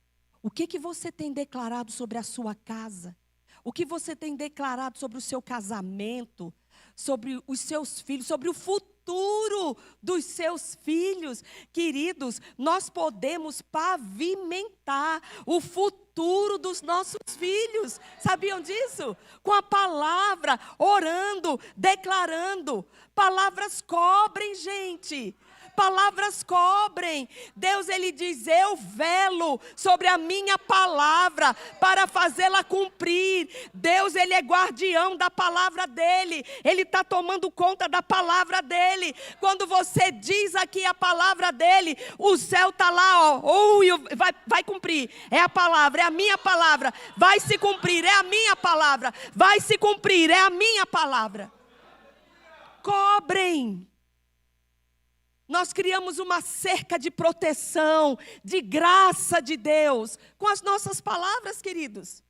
O que você tem declarado sobre a sua casa? O que você tem declarado sobre o seu casamento? Sobre os seus filhos, sobre o futuro dos seus filhos? Queridos, nós podemos pavimentar o futuro dos nossos filhos. Sabiam disso? Com a palavra, orando, declarando. Palavras cobrem, gente. Palavras cobrem. Deus, Ele diz, eu velo sobre a minha palavra para fazê-la cumprir. Deus, Ele é guardião da palavra dEle. Ele está tomando conta da palavra dEle. Quando você diz aqui a palavra dEle, o céu está lá, ó, vai cumprir. É a palavra, é a minha palavra. Vai se cumprir, é a minha palavra. Vai se cumprir, é a minha palavra. Cobrem. Nós criamos uma cerca de proteção, de graça de Deus, com as nossas palavras, queridos.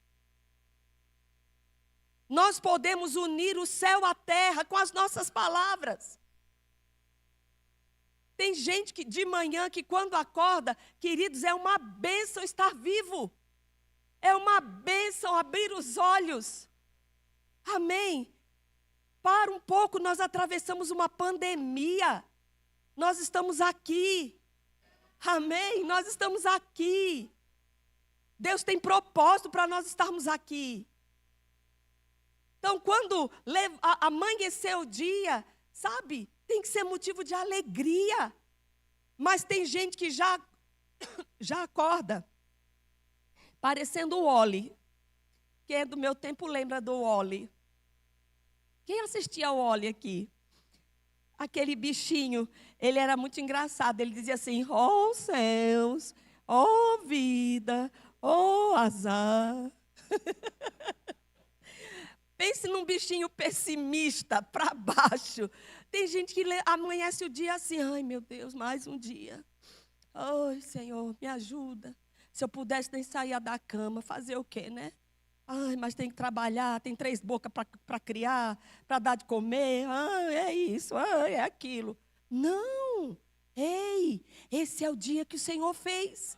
Nós podemos unir o céu à terra com as nossas palavras. Tem gente que de manhã que quando acorda, queridos, é uma bênção estar vivo. É uma bênção abrir os olhos. Amém. Para um pouco, nós atravessamos uma pandemia. Nós estamos aqui. Amém? Nós estamos aqui. Deus tem propósito para nós estarmos aqui. Então, quando amanhecer o dia, sabe? Tem que ser motivo de alegria. Mas tem gente que já acorda parecendo o Wall-E. Quem é do meu tempo lembra do Wall-E. Quem assistia ao Wall-E aqui? Aquele bichinho, ele era muito engraçado. Ele dizia assim, ó céus, ó vida, ó azar. Pense num bichinho pessimista, para baixo. Tem gente que amanhece o dia assim, ai meu Deus, mais um dia. Ai Senhor, me ajuda. Se eu pudesse nem sair da cama, fazer o quê, né? Ai, mas tem que trabalhar, tem 3 bocas para criar, para dar de comer. Ai, é isso, ai, é aquilo. Não, ei, esse é o dia que o Senhor fez.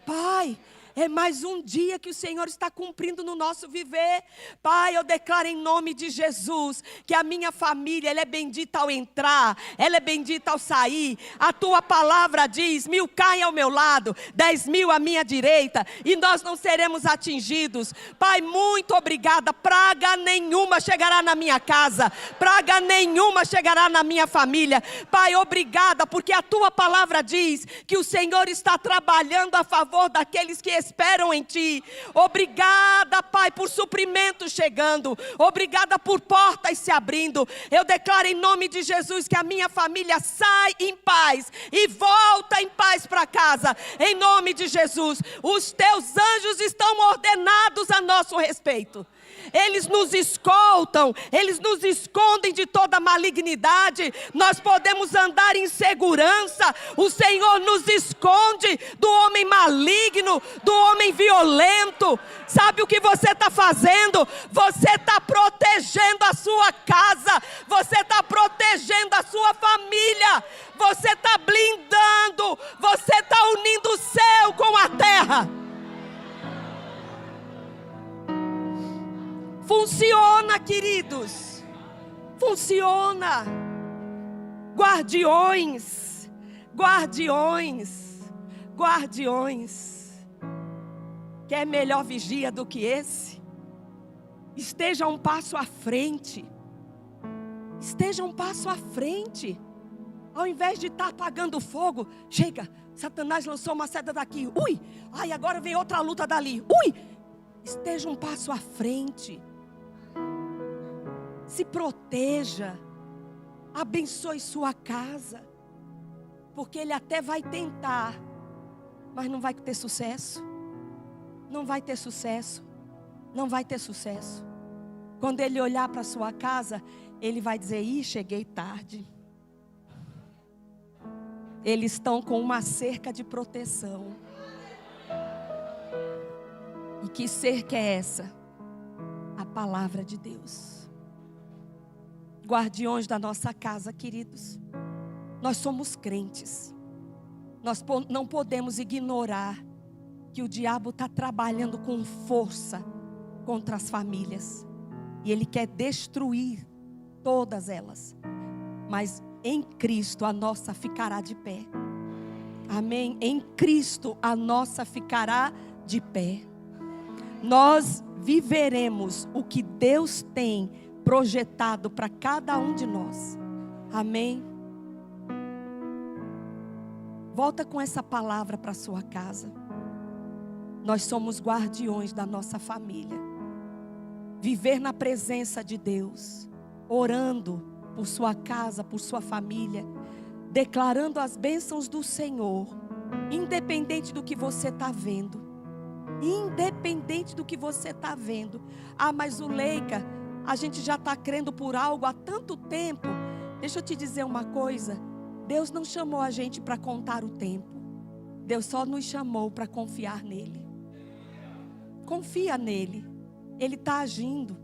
Pai, é mais um dia que o Senhor está cumprindo no nosso viver. Pai, eu declaro em nome de Jesus que a minha família, ela é bendita ao entrar, ela é bendita ao sair. A tua palavra diz, 1000 caem ao meu lado, 10.000 à minha direita, e nós não seremos atingidos. Pai, muito obrigada. Praga nenhuma chegará na minha casa, praga nenhuma chegará na minha família. Pai, obrigada, porque a tua palavra diz que o Senhor está trabalhando a favor daqueles que esperam em Ti. Obrigada, Pai, por suprimento chegando. Obrigada por portas se abrindo. Eu declaro em nome de Jesus que a minha família sai em paz e volta em paz para casa. Em nome de Jesus, os Teus anjos estão ordenados a nosso respeito. Eles nos escoltam, eles nos escondem de toda malignidade. Nós podemos andar em segurança. O Senhor nos esconde do homem maligno, do homem violento. Sabe o que você está fazendo? Você está protegendo a sua casa, você está protegendo a sua família, você está blindando, você está unindo o céu com a terra. Funciona, queridos. Funciona. Guardiões. Guardiões. Guardiões. Quer melhor vigia do que esse? Esteja um passo à frente. Esteja um passo à frente. Ao invés de estar apagando fogo, chega, Satanás lançou uma seta daqui. Ui, ai, agora vem outra luta dali. Ui, esteja um passo à frente. Se proteja, abençoe sua casa, porque ele até vai tentar, mas não vai ter sucesso, não vai ter sucesso, não vai ter sucesso. Quando ele olhar para sua casa, ele vai dizer: ih, cheguei tarde. Eles estão com uma cerca de proteção. E que cerca é essa? A palavra de Deus. Guardiões da nossa casa, queridos. Nós somos crentes. Nós não podemos ignorar que o diabo está trabalhando com força contra as famílias. E ele quer destruir todas elas. Mas em Cristo a nossa ficará de pé. Amém? Em Cristo a nossa ficará de pé. Nós viveremos o que Deus tem projetado para cada um de nós. Amém? Volta com essa palavra para sua casa. Nós somos guardiões da nossa família. Viver na presença de Deus, orando por sua casa, por sua família, declarando as bênçãos do Senhor, independente do que você está vendo. Independente do que você está vendo. Ah, mas o Leica, a gente já está crendo por algo há tanto tempo. Deixa eu te dizer uma coisa. Deus não chamou a gente para contar o tempo. Deus só nos chamou para confiar nele. Confia nele. Ele está agindo.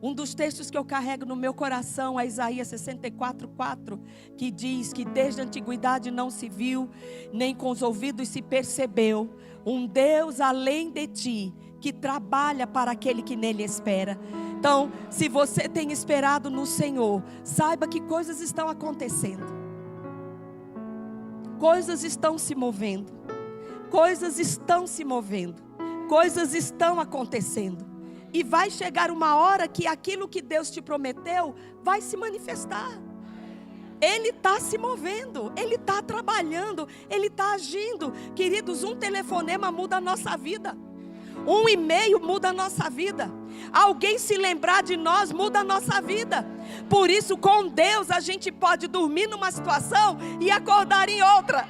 Um dos textos que eu carrego no meu coração é Isaías 64:4, que diz que desde a antiguidade não se viu, nem com os ouvidos se percebeu, um Deus além de ti, que trabalha para aquele que nele espera. Então, se você tem esperado no Senhor, saiba que coisas estão acontecendo. Coisas estão se movendo. Coisas estão se movendo. Coisas estão acontecendo. E vai chegar uma hora que aquilo que Deus te prometeu vai se manifestar. Ele está se movendo, Ele está trabalhando, Ele está agindo. Queridos, um telefonema muda a nossa vida. Um e-mail muda a nossa vida. Alguém se lembrar de nós muda a nossa vida. Por isso, com Deus, a gente pode dormir numa situação e acordar em outra.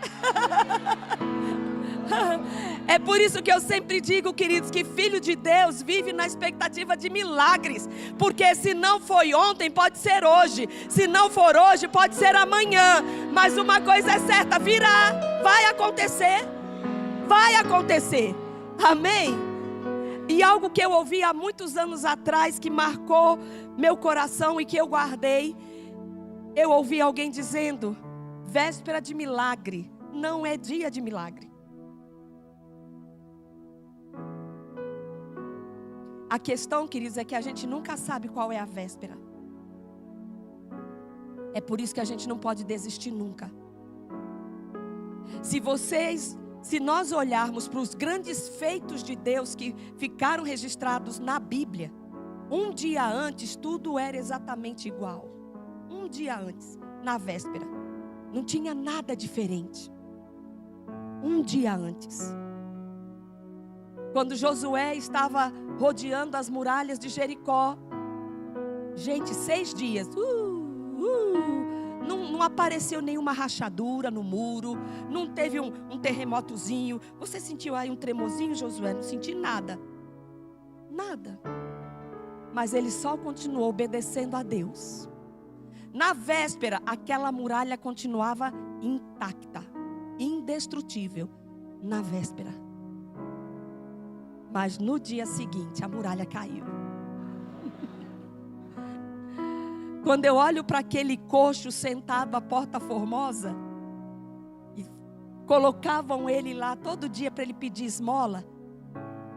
É por isso que eu sempre digo, queridos, que filho de Deus vive na expectativa de milagres. Porque se não foi ontem, pode ser hoje. Se não for hoje, pode ser amanhã. Mas uma coisa é certa, virá. Vai acontecer. Vai acontecer. Amém? E algo que eu ouvi há muitos anos atrás, que marcou meu coração e que eu guardei. Eu ouvi alguém dizendo: véspera de milagre não é dia de milagre. A questão, queridos, é que a gente nunca sabe qual é a véspera. É por isso que a gente não pode desistir nunca. Se nós olharmos para os grandes feitos de Deus que ficaram registrados na Bíblia, um dia antes tudo era exatamente igual. Um dia antes, na véspera, não tinha nada diferente. Um dia antes. Quando Josué estava rodeando as muralhas de Jericó. Gente, 6 dias. Não apareceu nenhuma rachadura no muro. Não teve um terremotozinho. Você sentiu aí um tremorzinho, Josué? Não senti nada. Nada. Mas ele só continuou obedecendo a Deus. Na véspera, aquela muralha continuava intacta, indestrutível. Na véspera. Mas no dia seguinte, a muralha caiu. Quando eu olho para aquele coxo sentado à Porta Formosa, e colocavam ele lá todo dia para ele pedir esmola.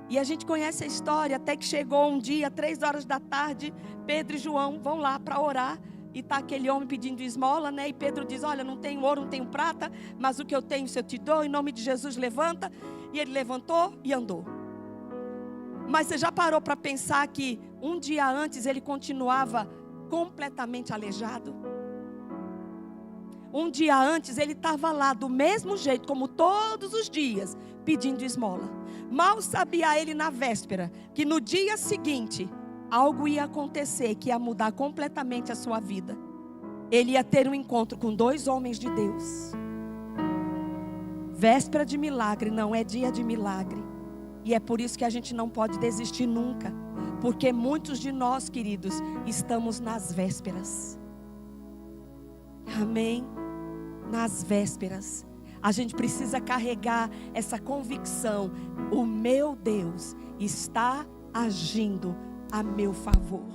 E a gente conhece a história, até que chegou um dia, 3 horas da tarde, Pedro e João vão lá para orar. E está aquele homem pedindo esmola, né? E Pedro diz, olha, não tenho ouro, não tenho prata, mas o que eu tenho, eu te dou, em nome de Jesus, levanta. E ele levantou e andou. Mas você já parou para pensar que um dia antes ele continuava completamente aleijado? Um dia antes ele estava lá do mesmo jeito, como todos os dias, pedindo esmola. Mal sabia ele na véspera, que no dia seguinte, algo ia acontecer, que ia mudar completamente a sua vida. Ele ia ter um encontro com 2 homens de Deus. Véspera de milagre não é dia de milagre. E é por isso que a gente não pode desistir nunca. Porque muitos de nós, queridos, estamos nas vésperas. Amém? Nas vésperas. A gente precisa carregar essa convicção. O meu Deus está agindo a meu favor.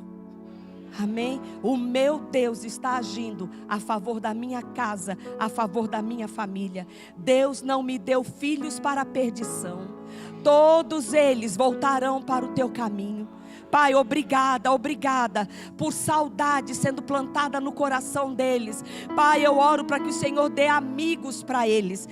Amém? O meu Deus está agindo a favor da minha casa, a favor da minha família. Deus não me deu filhos para a perdição. Todos eles voltarão para o teu caminho. Pai, obrigada, obrigada por saudade sendo plantada no coração deles. Pai, eu oro para que o Senhor dê amigos para eles.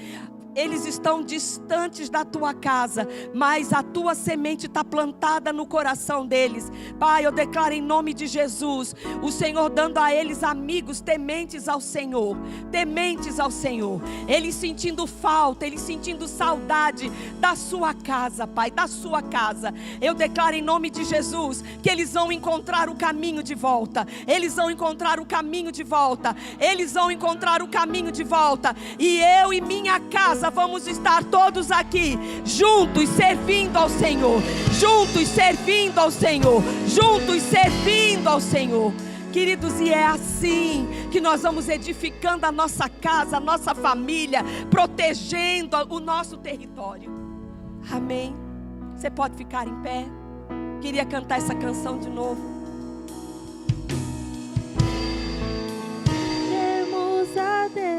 Eles estão distantes da tua casa, mas a tua semente está plantada no coração deles. Pai, eu declaro em nome de Jesus, o Senhor dando a eles amigos tementes ao Senhor. Tementes ao Senhor. Eles sentindo falta, eles sentindo saudade da sua casa, Pai, da sua casa. Eu declaro em nome de Jesus que eles vão encontrar o caminho de volta. Eles vão encontrar o caminho de volta. Eles vão encontrar o caminho de volta. E eu e minha casa vamos estar todos aqui, juntos servindo ao Senhor, juntos servindo ao Senhor, juntos servindo ao Senhor. Queridos, e é assim que nós vamos edificando a nossa casa, a nossa família, protegendo o nosso território. Amém? Você pode ficar em pé. Queria cantar essa canção de novo. Temos a Deus.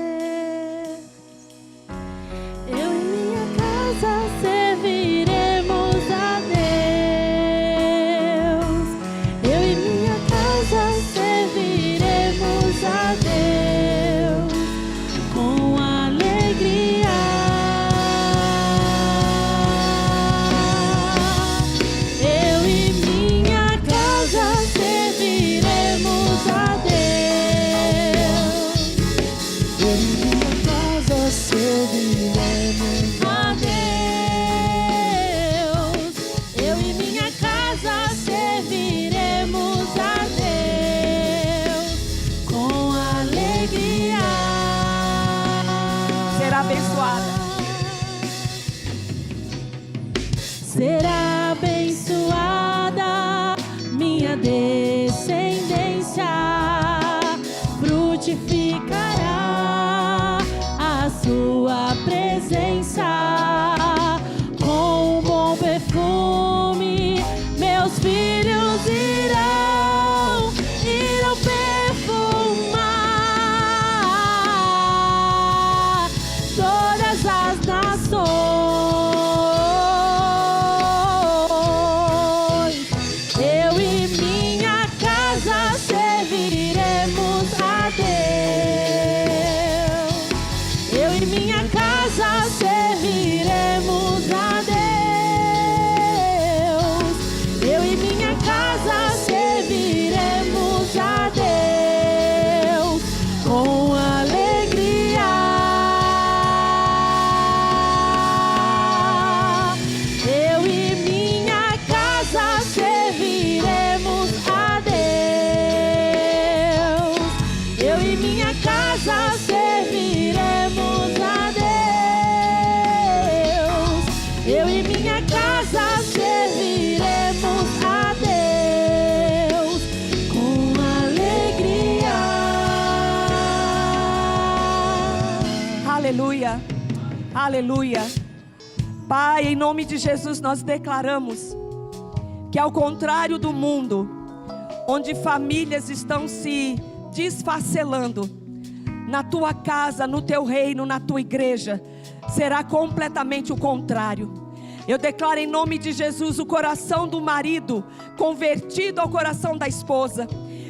Eu e minha casa serviremos a Deus. Eu e minha casa serviremos a Deus com alegria. Eu e minha casa serviremos a Deus. Eu e minha casa serviremos a Deus. Eu e minha casa serviremos a Deus com alegria. Será abençoada. Será abençoada minha descendência, frutificará a sua presença. Com um bom perfume, meus filhos irão perfumar todas as nações. Eu e minha casa serviremos a Deus. Eu e minha casa serviremos a Deus. Eu e minha casa casa serviremos a Deus com alegria. Aleluia, aleluia. Pai, em nome de Jesus nós declaramos que, ao contrário do mundo, onde famílias estão se desfacelando, na tua casa, no teu reino, na tua igreja, será completamente o contrário. Eu declaro em nome de Jesus o coração do marido convertido ao coração da esposa,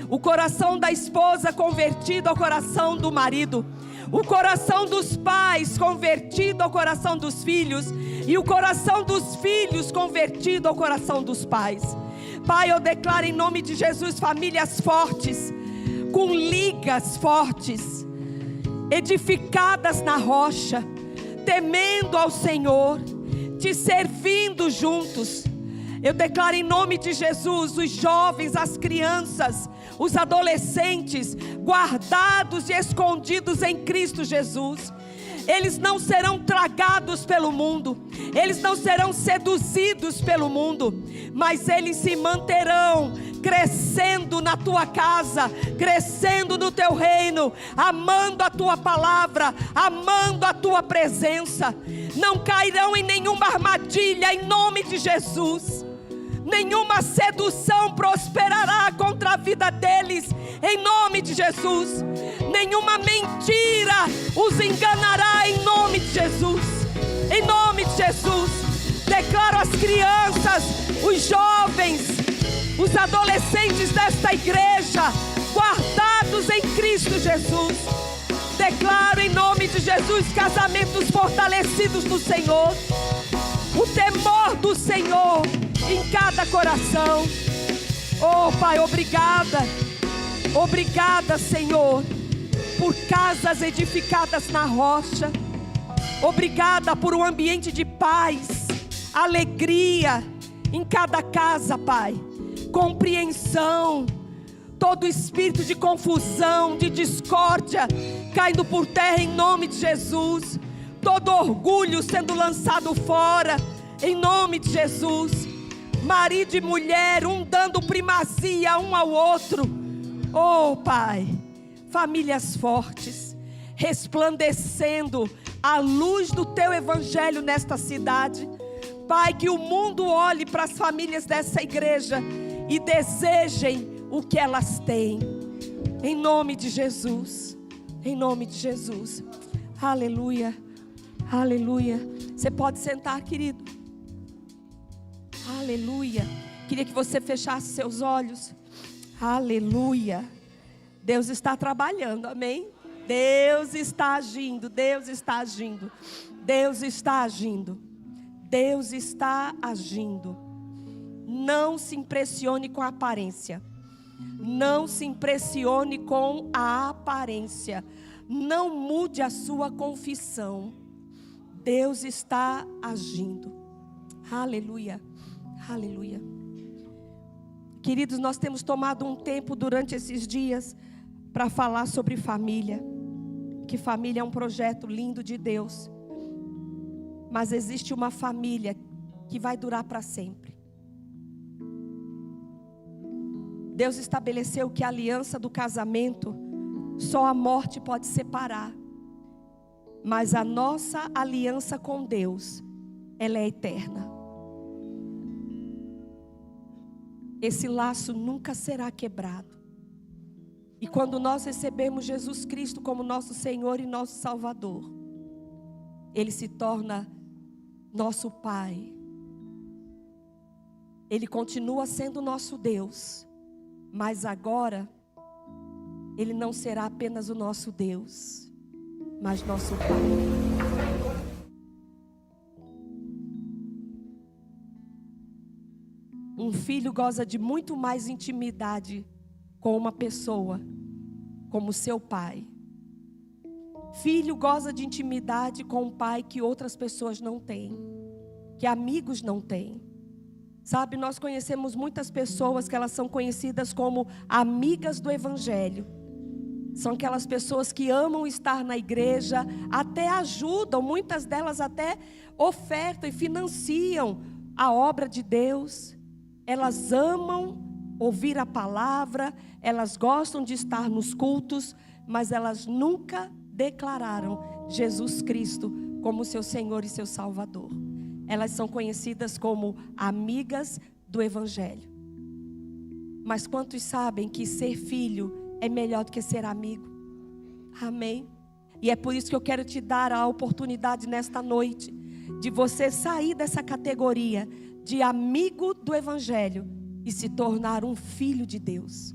o coração da esposa convertido ao coração do marido, o coração dos pais convertido ao coração dos filhos, e o coração dos filhos convertido ao coração dos pais. Pai, eu declaro em nome de Jesus famílias fortes, com ligas fortes, edificadas na rocha, temendo ao Senhor, te servindo juntos. Eu declaro em nome de Jesus os jovens, as crianças, os adolescentes, guardados e escondidos em Cristo Jesus. Eles não serão tragados pelo mundo, eles não serão seduzidos pelo mundo, mas eles se manterão crescendo na tua casa, crescendo no teu reino, amando a tua palavra, amando a tua presença. Não cairão em nenhuma armadilha em nome de Jesus. Nenhuma sedução prosperará contra a vida deles em nome de Jesus. Nenhuma mentira os enganará em nome de Jesus. Em nome de Jesus, declaro as crianças, os jovens, os adolescentes desta igreja guardados em Cristo Jesus. Declaro em nome de Jesus casamentos fortalecidos no Senhor, o temor do Senhor em cada coração. Oh Pai, obrigada, obrigada Senhor, por casas edificadas na rocha. Obrigada por um ambiente de paz, alegria em cada casa, Pai. Compreensão, todo espírito de confusão, de discórdia caindo por terra em nome de Jesus. Todo orgulho sendo lançado fora em nome de Jesus. Marido e mulher, um dando primazia um ao outro. Oh Pai, famílias fortes, resplandecendo a luz do teu evangelho nesta cidade. Pai, que o mundo olhe para as famílias dessa igreja e desejem o que elas têm, em nome de Jesus, em nome de Jesus. Aleluia, aleluia. Você pode sentar, querido. Aleluia. Queria que você fechasse seus olhos. Aleluia. Deus está trabalhando, amém? Deus está agindo, Deus está agindo, Deus está agindo, Deus está agindo. Não se impressione com a aparência, não se impressione com a aparência, não mude a sua confissão. Deus está agindo. Aleluia, aleluia. Queridos, nós temos tomado um tempo durante esses dias para falar sobre família. Que família é um projeto lindo de Deus, mas existe uma família que vai durar para sempre. Deus estabeleceu que a aliança do casamento só a morte pode separar, mas a nossa aliança com Deus, ela é eterna. Esse laço nunca será quebrado. E quando nós recebemos Jesus Cristo como nosso Senhor e nosso Salvador, Ele se torna nosso Pai. Ele continua sendo nosso Deus, mas agora Ele não será apenas o nosso Deus, mas nosso Pai. Um filho goza de muito mais intimidade com uma pessoa como seu pai. Filho goza de intimidade com um pai que outras pessoas não têm, que amigos não têm. Sabe, nós conhecemos muitas pessoas que elas são conhecidas como amigas do evangelho. São aquelas pessoas que amam estar na igreja, até ajudam, muitas delas até ofertam e financiam a obra de Deus, elas amam ouvir a palavra, elas gostam de estar nos cultos, mas elas nunca declararam Jesus Cristo como seu Senhor e seu Salvador. Elas são conhecidas como amigas do Evangelho. Mas quantos sabem que ser filho é melhor do que ser amigo? Amém? E é por isso que eu quero te dar a oportunidade nesta noite de você sair dessa categoria de amigo do Evangelho e se tornar um filho de Deus.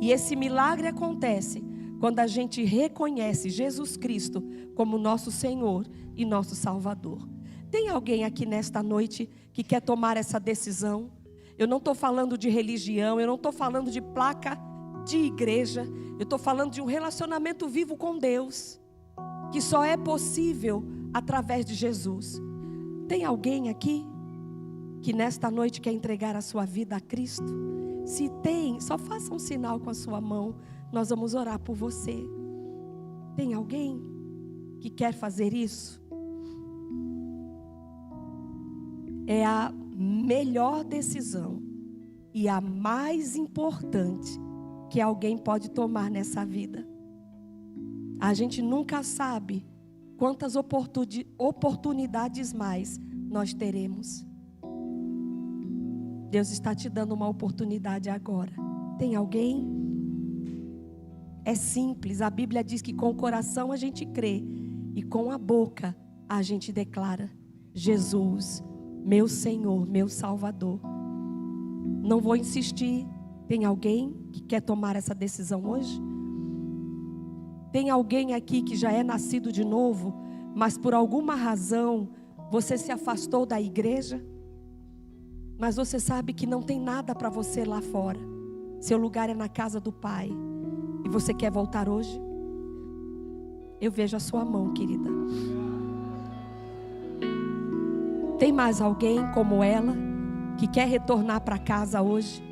E esse milagre acontece quando a gente reconhece Jesus Cristo como nosso Senhor e nosso Salvador. Tem alguém aqui nesta noite que quer tomar essa decisão? Eu não estou falando de religião, eu não estou falando de placa de igreja, eu estou falando de um relacionamento vivo com Deus, que só é possível através de Jesus. Tem alguém aqui que nesta noite quer entregar a sua vida a Cristo? Se tem, só faça um sinal com a sua mão, nós vamos orar por você. Tem alguém que quer fazer isso? É a melhor decisão e a mais importante que alguém pode tomar nessa vida. A gente nunca sabe quantas oportunidades mais nós teremos. Deus está te dando uma oportunidade agora. Tem alguém? É simples, a Bíblia diz que com o coração a gente crê e com a boca a gente declara: Jesus, meu Senhor, meu Salvador. Não vou insistir. Tem alguém que quer tomar essa decisão hoje? Tem alguém aqui que já é nascido de novo, mas por alguma razão você se afastou da igreja? Mas você sabe que não tem nada para você lá fora. Seu lugar é na casa do Pai. E você quer voltar hoje? Eu vejo a sua mão, querida. Tem mais alguém como ela que quer retornar para casa hoje?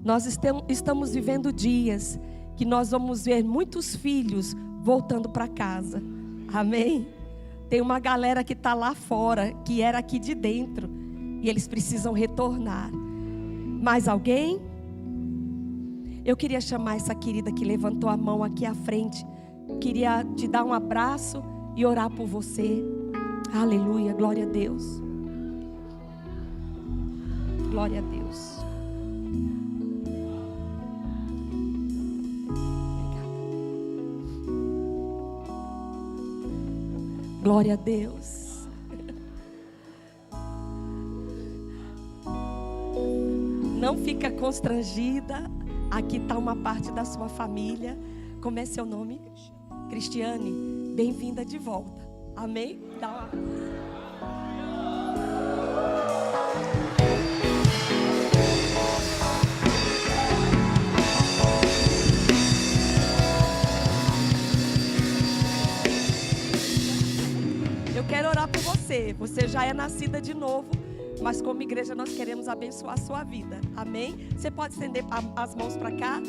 Nós estamos vivendo dias que nós vamos ver muitos filhos voltando para casa. Amém? Tem uma galera que está lá fora, que era aqui de dentro, e eles precisam retornar. Mais alguém? Eu queria chamar essa querida que levantou a mão aqui à frente. Queria te dar um abraço e orar por você. Aleluia, glória a Deus. Glória a Deus. Glória a Deus. Não fica constrangida. Aqui está uma parte da sua família. Como é seu nome? Cristiane. Bem-vinda de volta. Amém? Dá uma... Eu quero orar por você. Você já é nascida de novo, mas como igreja nós queremos abençoar a sua vida. Amém? Você pode estender as mãos para cá?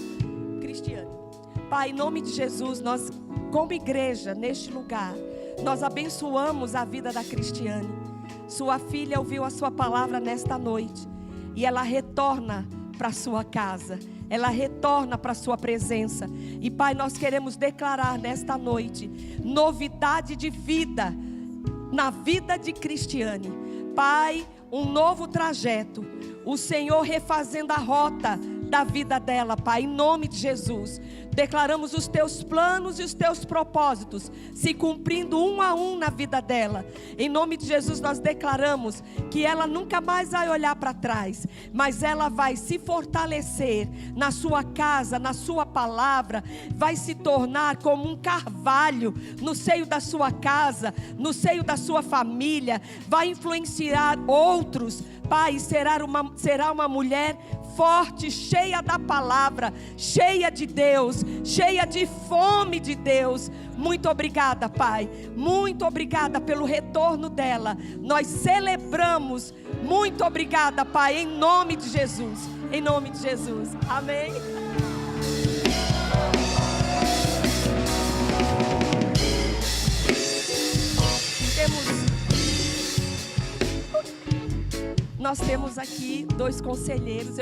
Cristiane. Pai, em nome de Jesus, nós como igreja neste lugar, nós abençoamos a vida da Cristiane. Sua filha ouviu a sua palavra nesta noite e ela retorna para sua casa. Ela retorna para a sua presença. E Pai, nós queremos declarar nesta noite novidade de vida na vida de Cristiane. Pai, um novo trajeto. O Senhor refazendo a rota da vida dela, Pai, em nome de Jesus. Declaramos os teus planos e os teus propósitos se cumprindo um a um na vida dela. Em nome de Jesus nós declaramos que ela nunca mais vai olhar para trás, mas ela vai se fortalecer na sua casa, na sua palavra, vai se tornar como um carvalho no seio da sua casa, no seio da sua família, vai influenciar outros. Pai, será uma mulher forte, cheia da palavra, cheia de Deus, cheia de fome de Deus. Muito obrigada, Pai. Muito obrigada pelo retorno dela. Nós celebramos. Muito obrigada, Pai, em nome de Jesus. Em nome de Jesus. Amém. nós temos aqui 2 conselheiros.